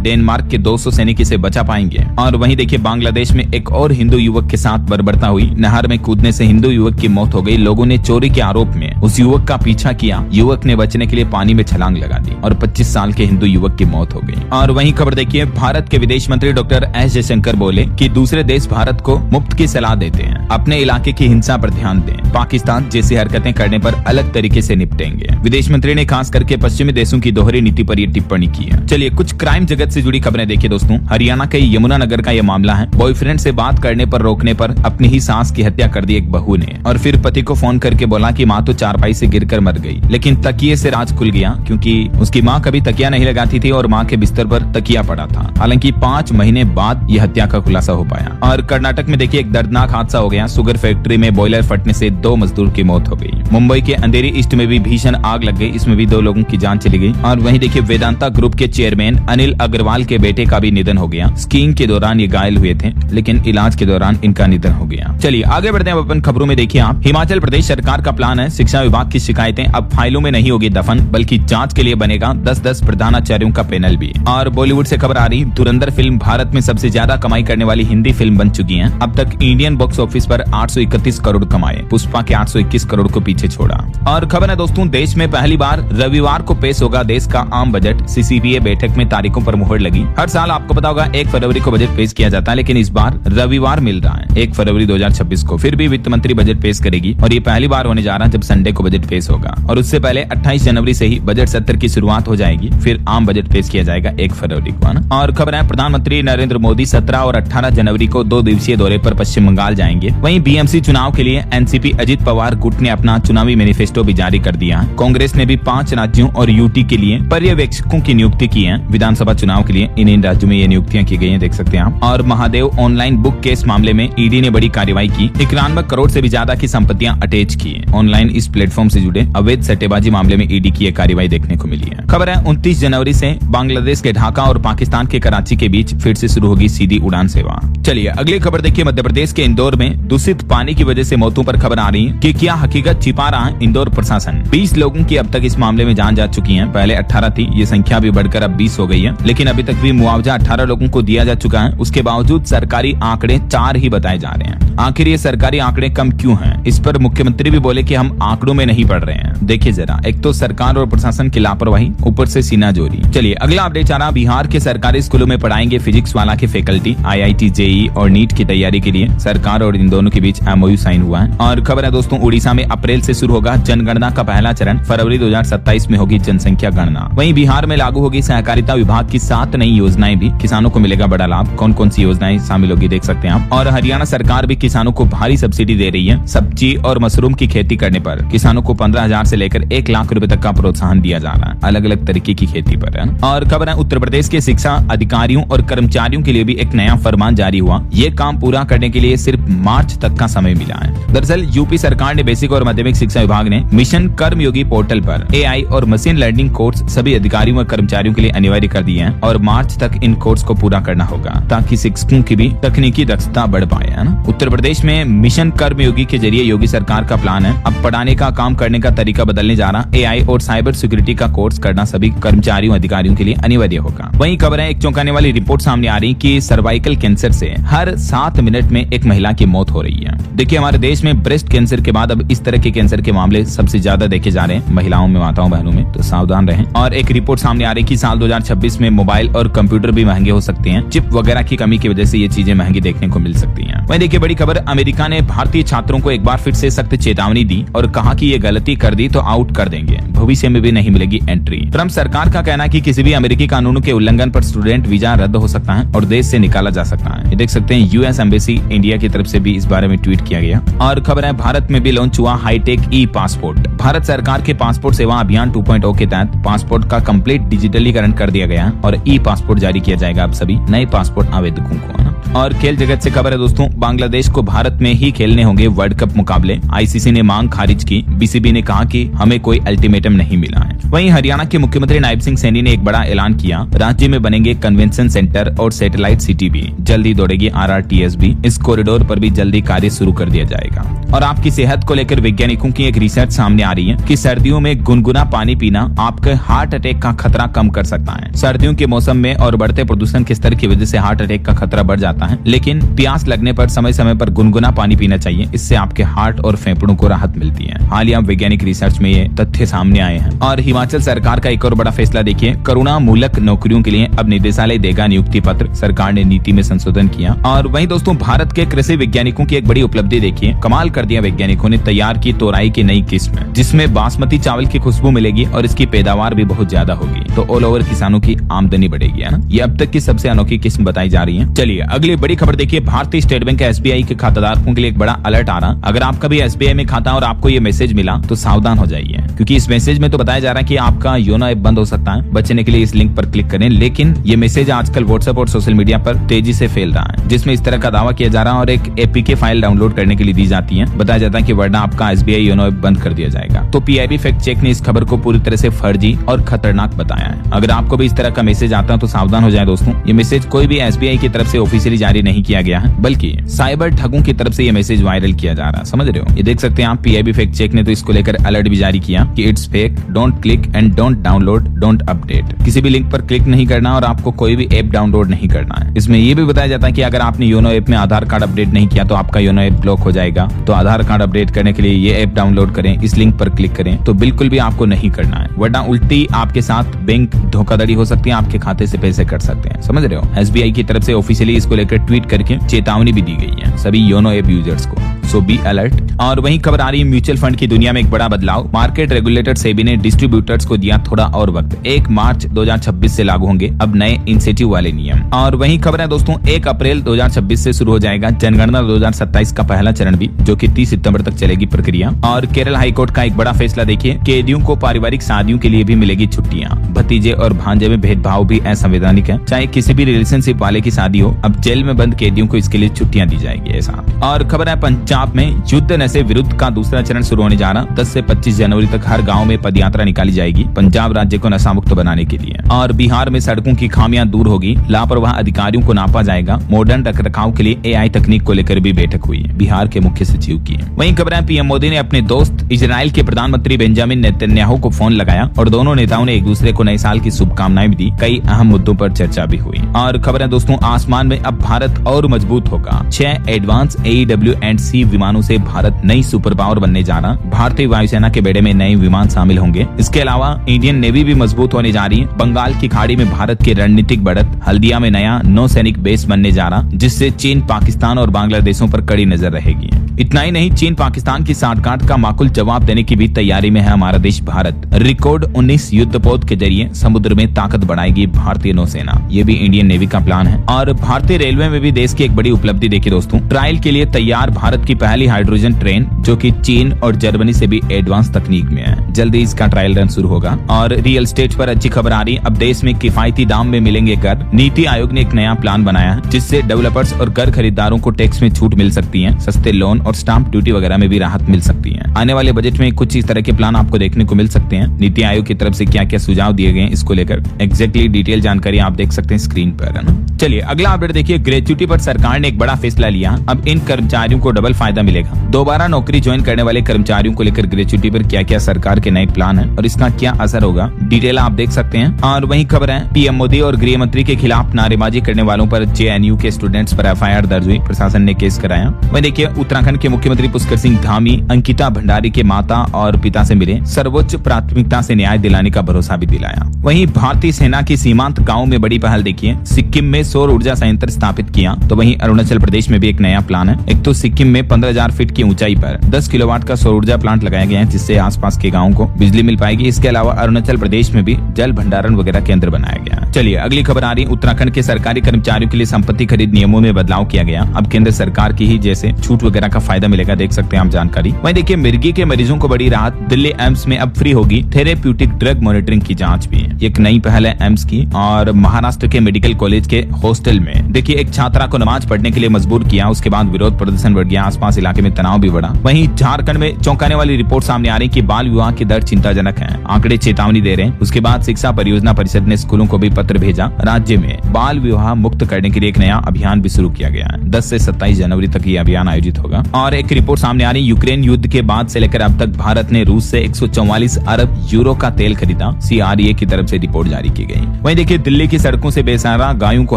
डेनमार्क के 200 सैनिक इसे बचा पाएंगे। और वहीं देखिए बांग्लादेश में एक और हिंदू युवक के साथ बर्बरता हुई। नहर में कूदने से हिंदू युवक की मौत हो गई। लोगों ने चोरी के आरोप में उस युवक का पीछा किया। युवक ने बचने के लिए पानी में छलांग लगा दी और 25 साल के हिंदू युवक की मौत हो गई। और वहीं खबर देखिए भारत के विदेश मंत्री डॉक्टर एस जयशंकर बोले कि दूसरे देश भारत को मुफ्त की सलाह देते हैं, अपने इलाके की हिंसा पर ध्यान दें, पाकिस्तान जैसी हरकतें करने पर अलग तरीके से निपटेंगे। विदेश मंत्री ने खास करके पश्चिमी देशों की दोहरी नीति पर यह टिप्पणी की है। चलिए कुछ क्राइम जगत से जुड़ी खबरें देखिए दोस्तों। हरियाणा के यमुनानगर का यह मामला है। बॉयफ्रेंड से बात करने पर रोकने पर अपनी ही सास की हत्या कर दी एक बहू ने, और फिर पति को फोन करके बोला कि माँ तो चारपाई से गिरकर मर गई, लेकिन तकिए से राज खुल गया क्योंकि उसकी माँ कभी तकिया नहीं लगाती थी और माँ के बिस्तर पर तकिया पड़ा था। हालांकि 5 महीने बाद यह हत्या का खुलासा हो पाया। और कर्नाटक में देखिए एक दर्दनाक हादसा हो गया। शुगर फैक्ट्री में बॉयलर फटने से 2 मजदूर की मौत हो गई। मुंबई के अंधेरी ईस्ट में भी भीषण आग लग गई। इसमें भी 2 लोगों की जान चली गई। और वहीं देखिए वेदांता ग्रुप के चेयरमैन अनिल अग्रवाल के बेटे का भी निधन हो गया। स्कीइंग के दौरान ये घायल हुए थे, लेकिन इलाज के दौरान इनका निधन हो गया। चलिए आगे बढ़ते हैं अपन खबरों में। देखिए आप, हिमाचल प्रदेश सरकार का प्लान है शिक्षा विभाग की शिकायतें अब फाइलों में नहीं होगी दफन, बल्कि जांच के लिए बनेगा 10-10 प्रधानाचार्यों का पैनल भी। और बॉलीवुड से खबर आ रही, धुरंधर फिल्म भारत में सबसे ज्यादा कमाई करने वाली हिंदी फिल्म बन चुकी है। अब तक इंडियन बॉक्स ऑफिस पर 831 करोड़ कमाए, पुष्पा के 821 करोड़ को पीछे छोड़ा। और खबर है दोस्तों, देश में पहली बार रविवार को पेश होगा देश का आम बजट। सीसीपीए बैठक में तारीखों पर मुहर लगी। हर साल आपको पता होगा 1 फरवरी को बजट पेश किया जाता है, लेकिन इस बार रविवार मिल रहा है 1 फरवरी 2026 को। फिर भी वित्त मंत्री बजट पेश करेगी और ये पहली बार होने जा रहा है जब संडे को बजट पेश होगा। और उससे पहले 28 जनवरी से ही बजट सत्र की शुरुआत हो जाएगी, फिर आम बजट पेश किया जाएगा 1 फरवरी को, है ना। और खबर है प्रधानमंत्री नरेंद्र मोदी 17 और 18 जनवरी को 2 दिवसीय दौरे पर पश्चिम बंगाल जाएंगे। वहीं बीएमसी चुनाव के लिए एनसीपी अजित पवार गुट ने अपना चुनावी मैनिफेस्टो भी जारी कर दिया। कांग्रेस ने भी 5 राज्यों और यूटी के लिए पर्यवेक्षकों की नियुक्ति की है। विधानसभा चुनाव के लिए इन राज्यों में ये नियुक्तियां की गई हैं, देख सकते हैं आप। और महादेव ऑनलाइन बुक केस मामले में ईडी ने बड़ी कार्रवाई की। 91 करोड़ से भी ज्यादा की संपत्तियां अटैच की है। ऑनलाइन इस प्लेटफॉर्म से जुड़े अवैध सट्टेबाजी मामले में ईडी की कार्रवाई देखने को मिली है। खबर है 29 जनवरी से बांग्लादेश के ढाका और पाकिस्तान के कराची के बीच फिर से शुरू होगी सीधी उड़ान सेवा। चलिए अगली खबर देखिए, मध्य प्रदेश के इंदौर में दूषित पानी की वजह से मौतों पर खबर आ रही है कि क्या हकीकत छिपा रहा है इंदौर प्रशासन। 20 लोगों की अब तक इस मामले में जान जा चुकी है। पहले 18 थी, ये संख्या भी बढ़कर अब 20 हो गई है। लेकिन अभी तक भी मुआवजा 18 लोगों को दिया जा चुका है। उसके बावजूद सरकारी आंकड़े 4 ही बताए जा रहे हैं। आखिर ये सरकारी आंकड़े कम क्यों हैं? इस पर मुख्यमंत्री भी बोले कि हम आंकड़ों में नहीं पढ़ रहे हैं। देखिए जरा, एक तो सरकार और प्रशासन की लापरवाही, ऊपर से सीना जोरी। चलिए अगला अपडेट आ रहा, बिहार के सरकारी स्कूलों में पढ़ाएंगे फिजिक्स वाला के फैकल्टी। IIT जेईई और नीट की तैयारी के लिए सरकार और इन दोनों के बीच MOU साइन हुआ है। और खबर है दोस्तों, उड़ीसा में अप्रैल से शुरू होगा जनगणना का पहला चरण। फरवरी 2027 में होगी जनसंख्या गणना। वहीं बिहार में लागू होगी सहकारिता विभाग की 7 नई योजनाएं भी। किसानों को मिलेगा बड़ा लाभ। कौन कौन सी योजनाएं शामिल होगी देख सकते हैं आप। और हरियाणा सरकार भी किसानों को भारी सब्सिडी दे रही है। सब्जी और मशरूम की खेती करने पर किसानों को 15,000 से लेकर 1 लाख रुपए तक का प्रोत्साहन दिया जा रहा है, अलग अलग तरीके की खेती पर, है। और खबर है उत्तर प्रदेश के शिक्षा अधिकारियों और कर्मचारियों के लिए भी एक नया फरमान जारी हुआ। ये काम पूरा करने के लिए सिर्फ मार्च तक का समय मिला है। दरअसल यूपी सरकार ने बेसिक और माध्यमिक शिक्षा विभाग ने मिशन कर्मयोगी पोर्टल पर AI और मशीन लर्निंग कोर्स सभी अधिकारियों और कर्मचारियों के लिए अनिवार्य कर दिए हैं और मार्च तक इन कोर्स को पूरा करना होगा ताकि शिक्षकों की भी तकनीकी दक्षता बढ़ पाए, है ना। उत्तर प्रदेश में मिशन कर्मयोगी के जरिए योगी सरकार का प्लान है अब पढ़ाने का काम करने का तरीका बदलने जा रहा। AI और साइबर सिक्योरिटी का कोर्स करना सभी कर्मचारियों अधिकारियों के लिए अनिवार्य होगा। वहीं खबर है, एक चौंकाने वाली रिपोर्ट सामने आ रही कि सर्वाइकल कैंसर से हर 7 मिनट में एक महिला की मौत हो रही है। देखिए हमारे देश में ब्रेस्ट कैंसर के बाद अब इस तरह के कैंसर के मामले सबसे ज्यादा देखे जा रहे हैं महिलाओं में, माताओं बहनों में, तो सावधान रहें। और एक रिपोर्ट सामने आ रही कि साल 2026 में मोबाइल और कंप्यूटर भी महंगे हो सकते हैं। चिप वगैरह की कमी की वजह से ये चीजें महंगी देखने को मिल सकती हैं। वहीं देखिए बड़ी खबर, अमेरिका ने भारतीय छात्रों को एक बार फिर से सख्त चेतावनी दी और कहा कि ये गलती कर दी तो आउट कर देंगे, भविष्य में भी नहीं मिलेगी एंट्री। ट्रंप सरकार का कहना है कि किसी भी अमेरिकी कानूनों के उल्लंघन पर स्टूडेंट वीजा रद्द हो सकता है और देश से निकाला जा सकता है। ये देख सकते हैं US एम्बेसी इंडिया की तरफ से भी इस बारे में ट्वीट किया गया। और खबर है, भारत में भी लॉन्च हुआ हाईटेक E-पासपोर्ट। भारत सरकार के पासपोर्ट सेवा अभियान 2.0 के तहत पासपोर्ट का कंप्लीट डिजिटलीकरण कर दिया गया है और E-पासपोर्ट जारी किया जाएगा अब सभी नए पासपोर्ट आवेदकों को, है ना। और खेल जगत से खबर है दोस्तों, बांग्लादेश को भारत में ही खेलने होंगे वर्ल्ड कप मुकाबले। आईसीसी ने मांग खारिज की। बीसीबी ने कहा कि हमें कोई अल्टीमेटम नहीं मिला है। वहीं हरियाणा के मुख्यमंत्री नायब सिंह सैनी ने एक बड़ा ऐलान किया, राज्य में बनेंगे कन्वेंशन सेंटर और सैटेलाइट सिटी भी। जल्दी दौड़ेगी RRTS भी। इस कॉरिडोर पर भी जल्दी कार्य शुरू कर दिया जाएगा। और आपकी सेहत को लेकर वैज्ञानिकों की एक रिसर्च सामने आ रही है कि सर्दियों में गुनगुना पानी पीना आपके हार्ट अटैक का खतरा कम कर सकता है। सर्दियों के मौसम में और बढ़ते प्रदूषण के स्तर की वजह से हार्ट अटैक का खतरा बढ़ जाता है, लेकिन प्यास लगने पर समय समय पर गुनगुना पानी पीना चाहिए। इससे आपके हार्ट और फेफड़ों को राहत मिलती है। हालिया वैज्ञानिक रिसर्च में ये तथ्य सामने आए हैं। और हिमाचल सरकार का एक और बड़ा फैसला देखिए, करुणा मूलक नौकरियों के लिए अब निदेशालय देगा नियुक्ति पत्र। सरकार ने नीति में संशोधन किया। और वहीं दोस्तों, भारत के कृषि वैज्ञानिकों की एक बड़ी उपलब्धि देखिए, कमाल कर दिया। वैज्ञानिकों ने तैयार की तोराई की नई किस्म, जिसमें बासमती चावल की खुशबू मिलेगी और इसकी पैदावार भी बहुत ज्यादा होगी। तो ऑल ओवर किसानों की आमदनी बढ़ेगी, है ना। ये अब तक की सबसे अनोखी किस्म बताई जा रही है। चलिए अगली बड़ी खबर देखिए, भारतीय स्टेट बैंक SBI के खाताधारकों के लिए एक बड़ा अलर्ट आ रहा। अगर आपका भी SBI में खाता और आपको ये मैसेज मिला तो सावधान हो जाइए, क्योंकि इस मैसेज में तो बताया जा रहा है कि आपका योनो ऐप बंद हो सकता है। बचने के लिए इस लिंक पर क्लिक करें। लेकिन ये मैसेज आजकल व्हाट्सएप और सोशल मीडिया पर तेजी से फैल रहा है, जिसमें इस तरह का दावा किया जा रहा है और एक APK फाइल डाउनलोड करने के लिए दी जाती है। बताया जाता है कि वरना आपका SBI योनो ऐप बंद कर दिया जाएगा। तो PIB फैक्ट चेक ने इस खबर को पूरी तरह से फर्जी और खतरनाक बताया है। अगर आपको भी इस तरह का मैसेज आता है तो सावधान हो जाए दोस्तों। ये मैसेज कोई भी SBI की तरफ से ऑफिशियली जारी नहीं किया गया है, बल्कि साइबर ठगों की तरफ से ये मैसेज वायरल किया जा रहा है। समझ रहे हो? ये देख सकते हैं आप, PIB फैक्ट चेक ने तो इसको लेकर अलर्ट भी जारी किया कि it's fake, don't click and don't download, don't update. किसी भी लिंक पर क्लिक नहीं करना और आपको कोई भी ऐप डाउनलोड नहीं करना है। इसमें ये भी बताया जाता है कि अगर आपने योनो ऐप में आधार कार्ड अपडेट नहीं किया तो आपका योनो ऐप ब्लॉक हो जाएगा। तो आधार कार्ड अपडेट करने के लिए ये ऐप डाउनलोड करें, इस लिंक पर क्लिक करें। तो बिल्कुल भी आपको नहीं करना है, वरना उल्टी आपके साथ बैंक धोखाधड़ी हो सकती है, आपके खाते से पैसे कट सकते हैं। समझ रहे हो? SBI की तरफ से ऑफिशियली इसको लेकर ट्वीट करके चेतावनी भी दी गई है सभी योनो ऐप यूजर्स को। सो बी अलर्ट। और वहीं खबर आ रही है, म्यूचुअल फंड की दुनिया में एक बड़ा बदलाव। मार्केट रेगुलेटर सेबी ने डिस्ट्रीब्यूटर्स को दिया थोड़ा और वक्त। 1 मार्च 2026 से लागू होंगे अब नए इंसेंटिव वाले नियम। और वहीं खबर है दोस्तों, 1 अप्रैल 2026 से शुरू हो जाएगा जनगणना 2027 का पहला चरण भी, जो कि 30 सितंबर तक चलेगी प्रक्रिया। और केरल हाईकोर्ट का एक बड़ा फैसला देखिए, कैदियों को पारिवारिक शादियों के लिए भी मिलेगी छुट्टियां। भतीजे और भांजे में भेदभाव भी असंवैधानिक है। चाहे किसी भी रिलेशनशिप वाले की शादी हो, अब जेल में बंद कैदियों को इसके लिए छुट्टियां दी जाएगी, ऐसा। और खबर है, पंजाब में युद्ध नशे विरुद्ध का दूसरा चरण शुरू होने जा रहा। 10 से 25 जनवरी तक हर गांव में पदयात्रा निकाली जाएगी, पंजाब राज्य को नशा मुक्त बनाने के लिए। और बिहार में सड़कों की खामियां दूर होगी, लापरवाह अधिकारियों को नापा जाएगा। मॉडर्न रखरखाव के लिए AI तकनीक को लेकर भी बैठक हुई है बिहार के मुख्य सचिव की। वहीं खबर है, PM मोदी ने अपने दोस्त इजराइल के प्रधानमंत्री बेंजामिन नेतन्याहू को फोन लगाया और दोनों नेताओं ने एक दूसरे को नए साल की शुभकामनाएं भी दी। कई अहम मुद्दों पर चर्चा भी हुई। और खबर है दोस्तों, आसमान में अब भारत और मजबूत होगा। 6 एडवांस AEW&C विमानों से भारत नई सुपर पावर बनने जा रहा। भारतीय वायुसेना के बेड़े में नए विमान शामिल होंगे। इसके अलावा इंडियन नेवी भी मजबूत होने जा रही है। बंगाल की खाड़ी में भारत की रणनीतिक बढ़त। हल्दिया में नया नौसैनिक बेस बनने जा रहा, जिससे चीन, पाकिस्तान और बांग्लादेशों पर कड़ी नजर रहेगी। इतना ही नहीं, चीन पाकिस्तान की सांठगांठ का माकूल जवाब देने की भी तैयारी में है हमारा देश भारत। रिकॉर्ड 19 युद्धपोत के जरिए समुद्र में ताकत बढ़ाएगी भारतीय नौसेना। ये भी इंडियन नेवी का प्लान है। और भारतीय रेलवे में भी देश की एक बड़ी उपलब्धि देखिए दोस्तों, ट्रायल के लिए तैयार भारत की पहली हाइड्रोजन ट्रेन, जो कि चीन और जर्मनी से भी एडवांस तकनीक में है। जल्दी इसका ट्रायल रन शुरू होगा। और रियल एस्टेट पर अच्छी खबर आ रही है, अब देश में किफायती दाम में मिलेंगे घर। नीति आयोग ने एक नया प्लान बनाया है, जिससे डेवलपर्स और घर खरीदारों को टैक्स में छूट मिल सकती है। सस्ते लोन और स्टाम्प ड्यूटी वगैरह में भी राहत मिल सकती है। आने वाले बजट में कुछ इस तरह के प्लान आपको देखने को मिल सकते हैं। नीति आयोग की तरफ से क्या क्या सुझाव दिए गए हैं इसको लेकर एग्जैक्टली डिटेल जानकारी आप देख सकते हैं स्क्रीन पर, है ना। चलिए अगला अपडेट देखिए, ग्रेच्युटी पर सरकार ने एक बड़ा फैसला लिया। अब इन कर्मचारियों को डबल फायदा मिलेगा। दोबारा नौकरी ज्वाइन करने वाले कर्मचारियों को लेकर ग्रेच्युटी पर क्या क्या सरकार के नए प्लान है और इसका क्या असर होगा, डिटेल आप देख सकते हैं। और वही खबर है, PM मोदी और गृह मंत्री के खिलाफ नारेबाजी करने वालों पर JNU के स्टूडेंट्स पर FIR दर्ज हुई। प्रशासन ने केस कराया। वही देखिए, उत्तराखंड के मुख्यमंत्री पुष्कर सिंह धामी अंकिता भंडारी के माता और पिता से मिले, सर्वोच्च प्राथमिकता से न्याय दिलाने का भरोसा भी दिलाया। वहीं भारतीय सेना की सीमांत गाँव में बड़ी पहल देखिए, सिक्किम में सौर ऊर्जा संयंत्र स्थापित किया। तो वहीं अरुणाचल प्रदेश में भी एक नया प्लान है। एक तो सिक्किम में 15,000 फीट की ऊंचाई पर 10 किलोवाट का सौर ऊर्जा प्लांट लगाया गया है, जिससे आसपास के गाँव को बिजली मिल पाएगी। इसके अलावा अरुणाचल प्रदेश में भी जल भंडारण वगैरह केंद्र बनाया गया। चलिए अगली खबर आ रही, उत्तराखंड के सरकारी कर्मचारियों के लिए संपत्ति खरीद नियमों में बदलाव किया गया। अब केंद्र सरकार की ही जैसे छूट वगैरह का फायदा मिलेगा, देख सकते हैं आप जानकारी। वहीं देखिए मिर्गी के मरीजों को बड़ी राहत, दिल्ली एम्स में अब फ्री होगी थेरेप्यूटिक ड्रग मॉनिटरिंग की जांच भी। एक नई पहल है एम्स की। और महाराष्ट्र के मेडिकल कॉलेज के हॉस्टल में देखिए एक छात्रा को नमाज पढ़ने के लिए मजबूर किया, उसके बाद विरोध प्रदर्शन बढ़ गया, आसपास इलाके में तनाव भी बढ़ा। वहीं झारखंड में चौंकाने वाली रिपोर्ट सामने आ रही कि बाल विवाह की दर चिंताजनक है, आंकड़े चेतावनी दे रहे हैं। उसके बाद शिक्षा परियोजना परिषद ने स्कूलों को भी पत्र भेजा। राज्य में बाल विवाह मुक्त करने के लिए एक नया अभियान भी शुरू किया गया है। 10 से 27 जनवरी तक ये अभियान आयोजित होगा। और एक रिपोर्ट सामने आ रही, यूक्रेन युद्ध के बाद से लेकर अब तक भारत ने रूस से 144 अरब यूरो का तेल खरीदा, CRA की तरफ से रिपोर्ट जारी की गई। वहीं देखिए दिल्ली की सड़कों से बेसहारा गायों को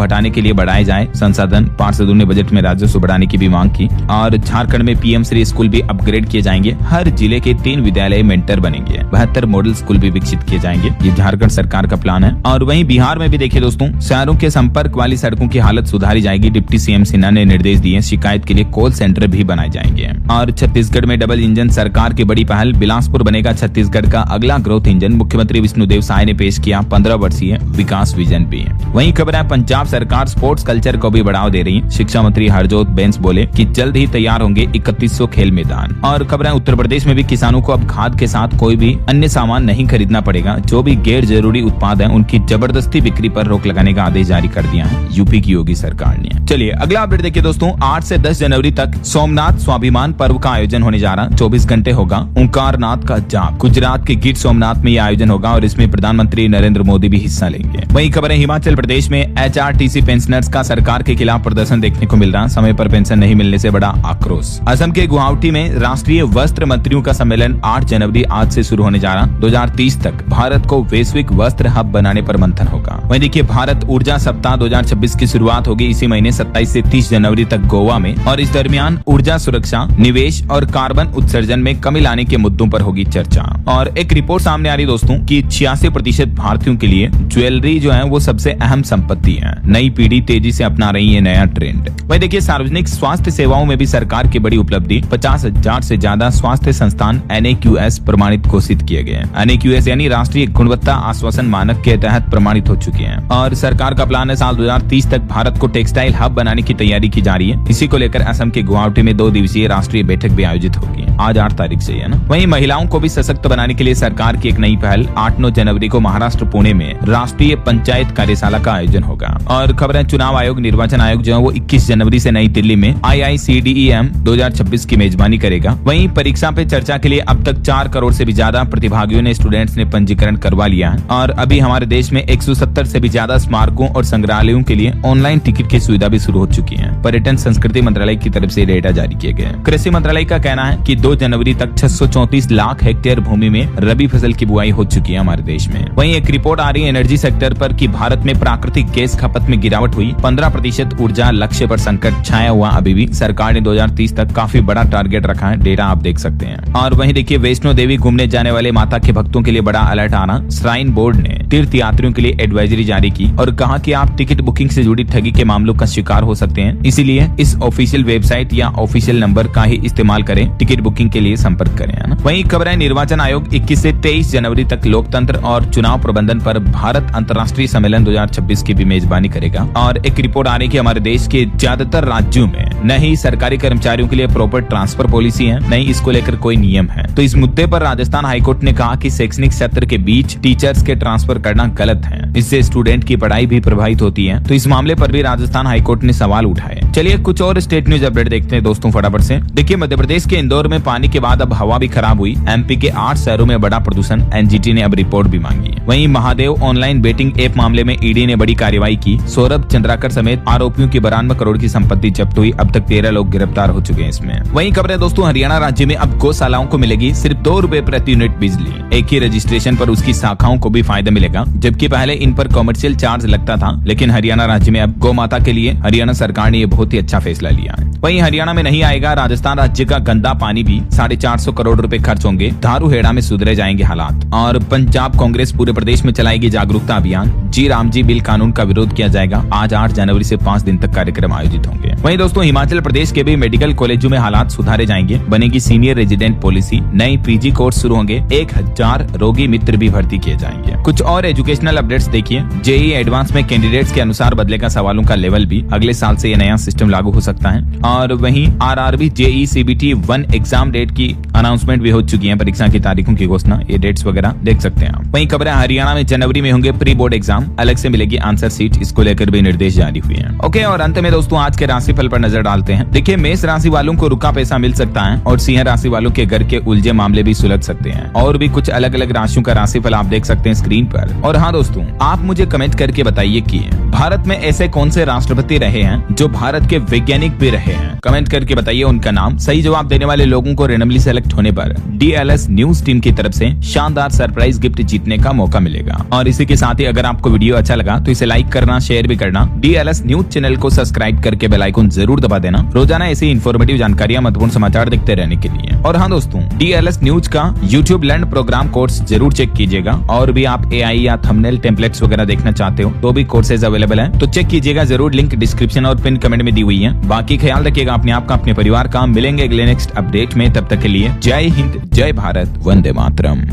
हटाने के लिए बढ़ाए जाए संसाधन, पार्षदों ने बजट में राजस्व बढ़ाने की भी मांग की। और झारखंड में PM श्री स्कूल भी अपग्रेड किए जाएंगे, हर जिले के 3 विद्यालय मेंटर बनेंगे, 72 मॉडल स्कूल भी विकसित किए जाएंगे। ये झारखंड सरकार का प्लान है। और वहीं बिहार में भी देखिए दोस्तों, शहरों के संपर्क वाली सड़कों की हालत सुधारी जाएगी। डिप्टी CM सिन्हा ने निर्देश दिए, शिकायत के लिए कॉल सेंटर भी बनाए जाएंगे। और छत्तीसगढ़ में डबल इंजन सरकार की बड़ी पहल, बिलासपुर बनेगा छत्तीसगढ़ का अगला ग्रोथ इंजन। मुख्यमंत्री विष्णुदेव साय ने पेश किया 15 वर्षीय विकास विजन भी। वहीं खबर है पंजाब सरकार स्पोर्ट्स कल्चर को भी बढ़ावा दे रही है। शिक्षा मंत्री हरजोत बैंस बोले कि जल्द ही तैयार होंगे 3100 खेल मैदान। और खबर है उत्तर प्रदेश में भी किसानों को अब खाद के साथ कोई भी अन्य सामान नहीं खरीदना पड़ेगा। जो भी गैर जरूरी उत्पाद है उनकी जबरदस्ती बिक्री पर रोक लगाने का आदेश जारी कर दिया है यूपी की योगी सरकार ने। चलिए अगला अपडेट देखिए दोस्तों, 8 से 10 जनवरी तक सोमनाथ स्वाभिमान पर्व का आयोजन होने जा रहा। 24 घंटे होगा ओंकारनाथ का जाप। गुजरात के गिर सोमनाथ में यह आयोजन होगा और इसमें प्रधानमंत्री नरेंद्र मोदी भी हिस्सा लेंगे। वहीं खबर है हिमाचल प्रदेश में HRTC पेंशनर्स का सरकार के खिलाफ प्रदर्शन देखने को मिल रहा। समय पर पेंशन नहीं मिलने से बड़ा आक्रोश। असम के गुवाहाटी में राष्ट्रीय वस्त्र मंत्रियों का सम्मेलन 8 जनवरी आज से शुरू होने जा रहा। 2030 तक भारत को वैश्विक वस्त्र हब बनाने पर मंथन होगा। वहीं देखिए भारत ऊर्जा सप्ताह 2026 की शुरुआत होगी इसी महीने 27 से 30 जनवरी तक गोवा में। और इस दरमियान ऊर्जा सुरक्षा, निवेश और कार्बन उत्सर्जन में कमी लाने के मुद्दों पर होगी चर्चा। और एक रिपोर्ट सामने आ रही दोस्तों कि 86% भारतीयों के लिए ज्वेलरी जो है वो सबसे अहम संपत्ति है। नई पीढ़ी तेजी से अपना रही है नया ट्रेंड। वही देखिए सार्वजनिक स्वास्थ्य सेवाओं में भी सरकार की बड़ी उपलब्धि, 50,000 से ज्यादा स्वास्थ्य संस्थान NAQS प्रमाणित घोषित किए गए। NAQS यानी राष्ट्रीय गुणवत्ता आश्वासन मानक के तहत प्रमाणित हो चुके हैं। और सरकार का प्लान है साल 2030 तक भारत को टेक्सटाइल हब बनाने की तैयारी की जा रही है। इसी को लेकर असम के गुवाहाटी में 2 दिवसीय राष्ट्रीय बैठक भी आयोजित होगी, आज 8 तारीख से है ना। वहीं महिलाओं को भी सशक्त बनाने के लिए सरकार की एक नई पहल, 8-9 जनवरी को महाराष्ट्र पुणे में राष्ट्रीय पंचायत कार्यशाला का आयोजन होगा। और खबर है चुनाव आयोग, निर्वाचन आयोग जो है वो 21 जनवरी से नई दिल्ली में IICDEM 2026 की मेजबानी करेगा। वहीं परीक्षा पे चर्चा के लिए अब तक 4 करोड़ से भी ज्यादा प्रतिभागियों ने, स्टूडेंट्स ने पंजीकरण करवा लिया है। और अभी हमारे देश में 170 से भी ज्यादा स्मारकों और संग्रहालयों के लिए ऑनलाइन टिकट की सुविधा भी शुरू हो चुकी है। पर्यटन संस्कृति मंत्रालय की तरफ से डेटा जारी किए गए। कृषि मंत्रालय का कहना है कि 2 जनवरी तक 634 लाख हेक्टेयर भूमि में रबी फसल की बुआई हो चुकी है हमारे देश में। वहीं एक रिपोर्ट आ रही है एनर्जी सेक्टर पर कि भारत में प्राकृतिक गैस खपत में गिरावट हुई, 15% ऊर्जा लक्ष्य पर संकट छाया हुआ। अभी भी सरकार ने 2030 तक काफी बड़ा टारगेट रखा है, डेटा आप देख सकते हैं। और वहीं देखिए वैष्णो देवी घूमने जाने वाले माता के भक्तों के लिए बड़ा अलर्ट आना। श्राइन बोर्ड ने तीर्थ यात्रियों के लिए एडवाइजरी जारी की और कहा कि आप टिकट बुकिंग से जुड़ी ठगी के मामलों का शिकार हो सकते हैं, इसीलिए इस ऑफिशियल वेबसाइट या ऑफिशियल नंबर का ही इस्तेमाल करें, टिकट बुकिंग के लिए संपर्क करें, है ना। वहीं खबर है निर्वाचन आयोग 21 से 23 जनवरी तक लोकतंत्र और चुनाव प्रबंधन पर भारत अंतर्राष्ट्रीय सम्मेलन 2026 की भी मेजबानी करेगा। और एक रिपोर्ट आ रही कि हमारे देश के ज्यादातर राज्यों में न ही सरकारी कर्मचारियों के लिए प्रॉपर ट्रांसफर पॉलिसी है, न ही इसको लेकर कोई नियम है। तो इस मुद्दे पर राजस्थान हाईकोर्ट ने कहा कि शैक्षणिक सत्र के बीच टीचर्स के ट्रांसफर करना गलत है, इससे स्टूडेंट की पढ़ाई भी प्रभावित होती है। तो इस मामले पर भी राजस्थान हाईकोर्ट ने सवाल उठाए। चलिए कुछ और स्टेट न्यूज अपडेट देखते हैं दोस्तों फटाफट से। देखिए मध्य प्रदेश के इंदौर में पानी के बाद अब हवा भी खराब हुई। MP के 8 शहरों में बड़ा प्रदूषण, NGT ने अब रिपोर्ट भी मांगी। वहीं महादेव ऑनलाइन बेटिंग ऐप मामले में ED ने बड़ी कार्रवाई की। सौरभ चंद्राकर समेत आरोपियों की 92 करोड़ की संपत्ति जब्त हुई। अब तक 13 लोग गिरफ्तार हो चुके हैं इसमें। वहीं खबर है दोस्तों हरियाणा राज्य में अब गौशालाओं को मिलेगी सिर्फ 2 रुपए प्रति यूनिट बिजली। एक ही रजिस्ट्रेशन पर उसकी शाखाओं को भी फायदा मिलेगा, जबकि पहले इन पर कॉमर्शियल चार्ज लगता था। लेकिन हरियाणा राज्य में अब गौ माता के लिए हरियाणा सरकार ने ये बहुत ही अच्छा फैसला लिया है। वहीं हरियाणा में नहीं आएगा राजस्थान राज्य का गंदा पानी भी, 450 करोड़ रुपए खर्च होंगे। धारूहेड़ा में सुधरे जाएंगे हालात। और पंजाब कांग्रेस पूरे प्रदेश में चलाएगी जागरूकता अभियान। जी राम जी बिल कानून का विरोध किया जाएगा। आज 8 जनवरी से 5 दिन तक कार्यक्रम आयोजित होंगे। वहीं दोस्तों हिमाचल प्रदेश के भी मेडिकल मेडिकल कॉलेजों में हालात सुधारे जाएंगे, बनेगी सीनियर रेजिडेंट पॉलिसी, नई पीजी कोर्स शुरू होंगे, 1000 रोगी मित्र भी भर्ती किए जाएंगे। कुछ और एजुकेशनल अपडेट्स देखिए। जेईई एडवांस में कैंडिडेट्स के अनुसार बदलेगा सवालों का लेवल भी, अगले साल से ये नया सिस्टम लागू हो सकता है। और वहीं RRB JEE CBT 1 exam date की अनाउंसमेंट भी हो चुकी है, परीक्षा की तारीखों की घोषणा, ये डेट्स वगैरह देख सकते हैं आप। वहीं खबर है हरियाणा में जनवरी में होंगे प्री बोर्ड एग्जाम, अलग से मिलेगी आंसर सीट, इसको लेकर भी निर्देश जारी हुए हैं। ओके, और अंत में दोस्तों आज के राशिफल पर नजर डालते हैं। देखिए, मेष राशि वालों को रुका पैसा मिल सकता है और सिंह राशि वालों के घर के उलझे मामले भी सुलझ सकते हैं। और भी कुछ अलग अलग राशियों का राशिफल आप देख सकते हैं स्क्रीन पर। और हाँ दोस्तों, आप मुझे कमेंट करके बताइए कि भारत में ऐसे कौन से राष्ट्रपति रहे हैं जो भारत के वैज्ञानिक भी रहे हैं। कमेंट करके बताइए उनका नाम। सही जवाब देने वाले लोगों को रैंडमली सेलेक्ट होने पर DLS न्यूज टीम की तरफ से शानदार सरप्राइज गिफ्ट जीतने का मौका मिलेगा। और इसी के साथ ही अगर आपको वीडियो अच्छा लगा तो इसे लाइक करना, शेयर भी करना, DLS न्यूज चैनल को सब्सक्राइब करके बेल आइकन जरूर दबा देना, रोजाना ऐसी इन्फॉर्मेटिव जानकारियां, महत्वपूर्ण समाचार देखते रहने के लिए। और हाँ दोस्तों, DLS न्यूज का YouTube लर्न प्रोग्राम कोर्स जरूर चेक कीजिएगा। और भी आप AI या थंबनेल टेम्पलेट्स वगैरह देखना चाहते हो तो भी कोर्सेज अवेलेबल है, तो चेक कीजिएगा जरूर। लिंक डिस्क्रिप्शन और पिन कमेंट में दी हुई है। बाकी ख्याल रखिएगा अपने आप का, अपने परिवार का। मिलेंगे अगले नेक्स्ट अपडेट में, तब तक के लिए जय हिंद, जय भारत, वंदे मातरम।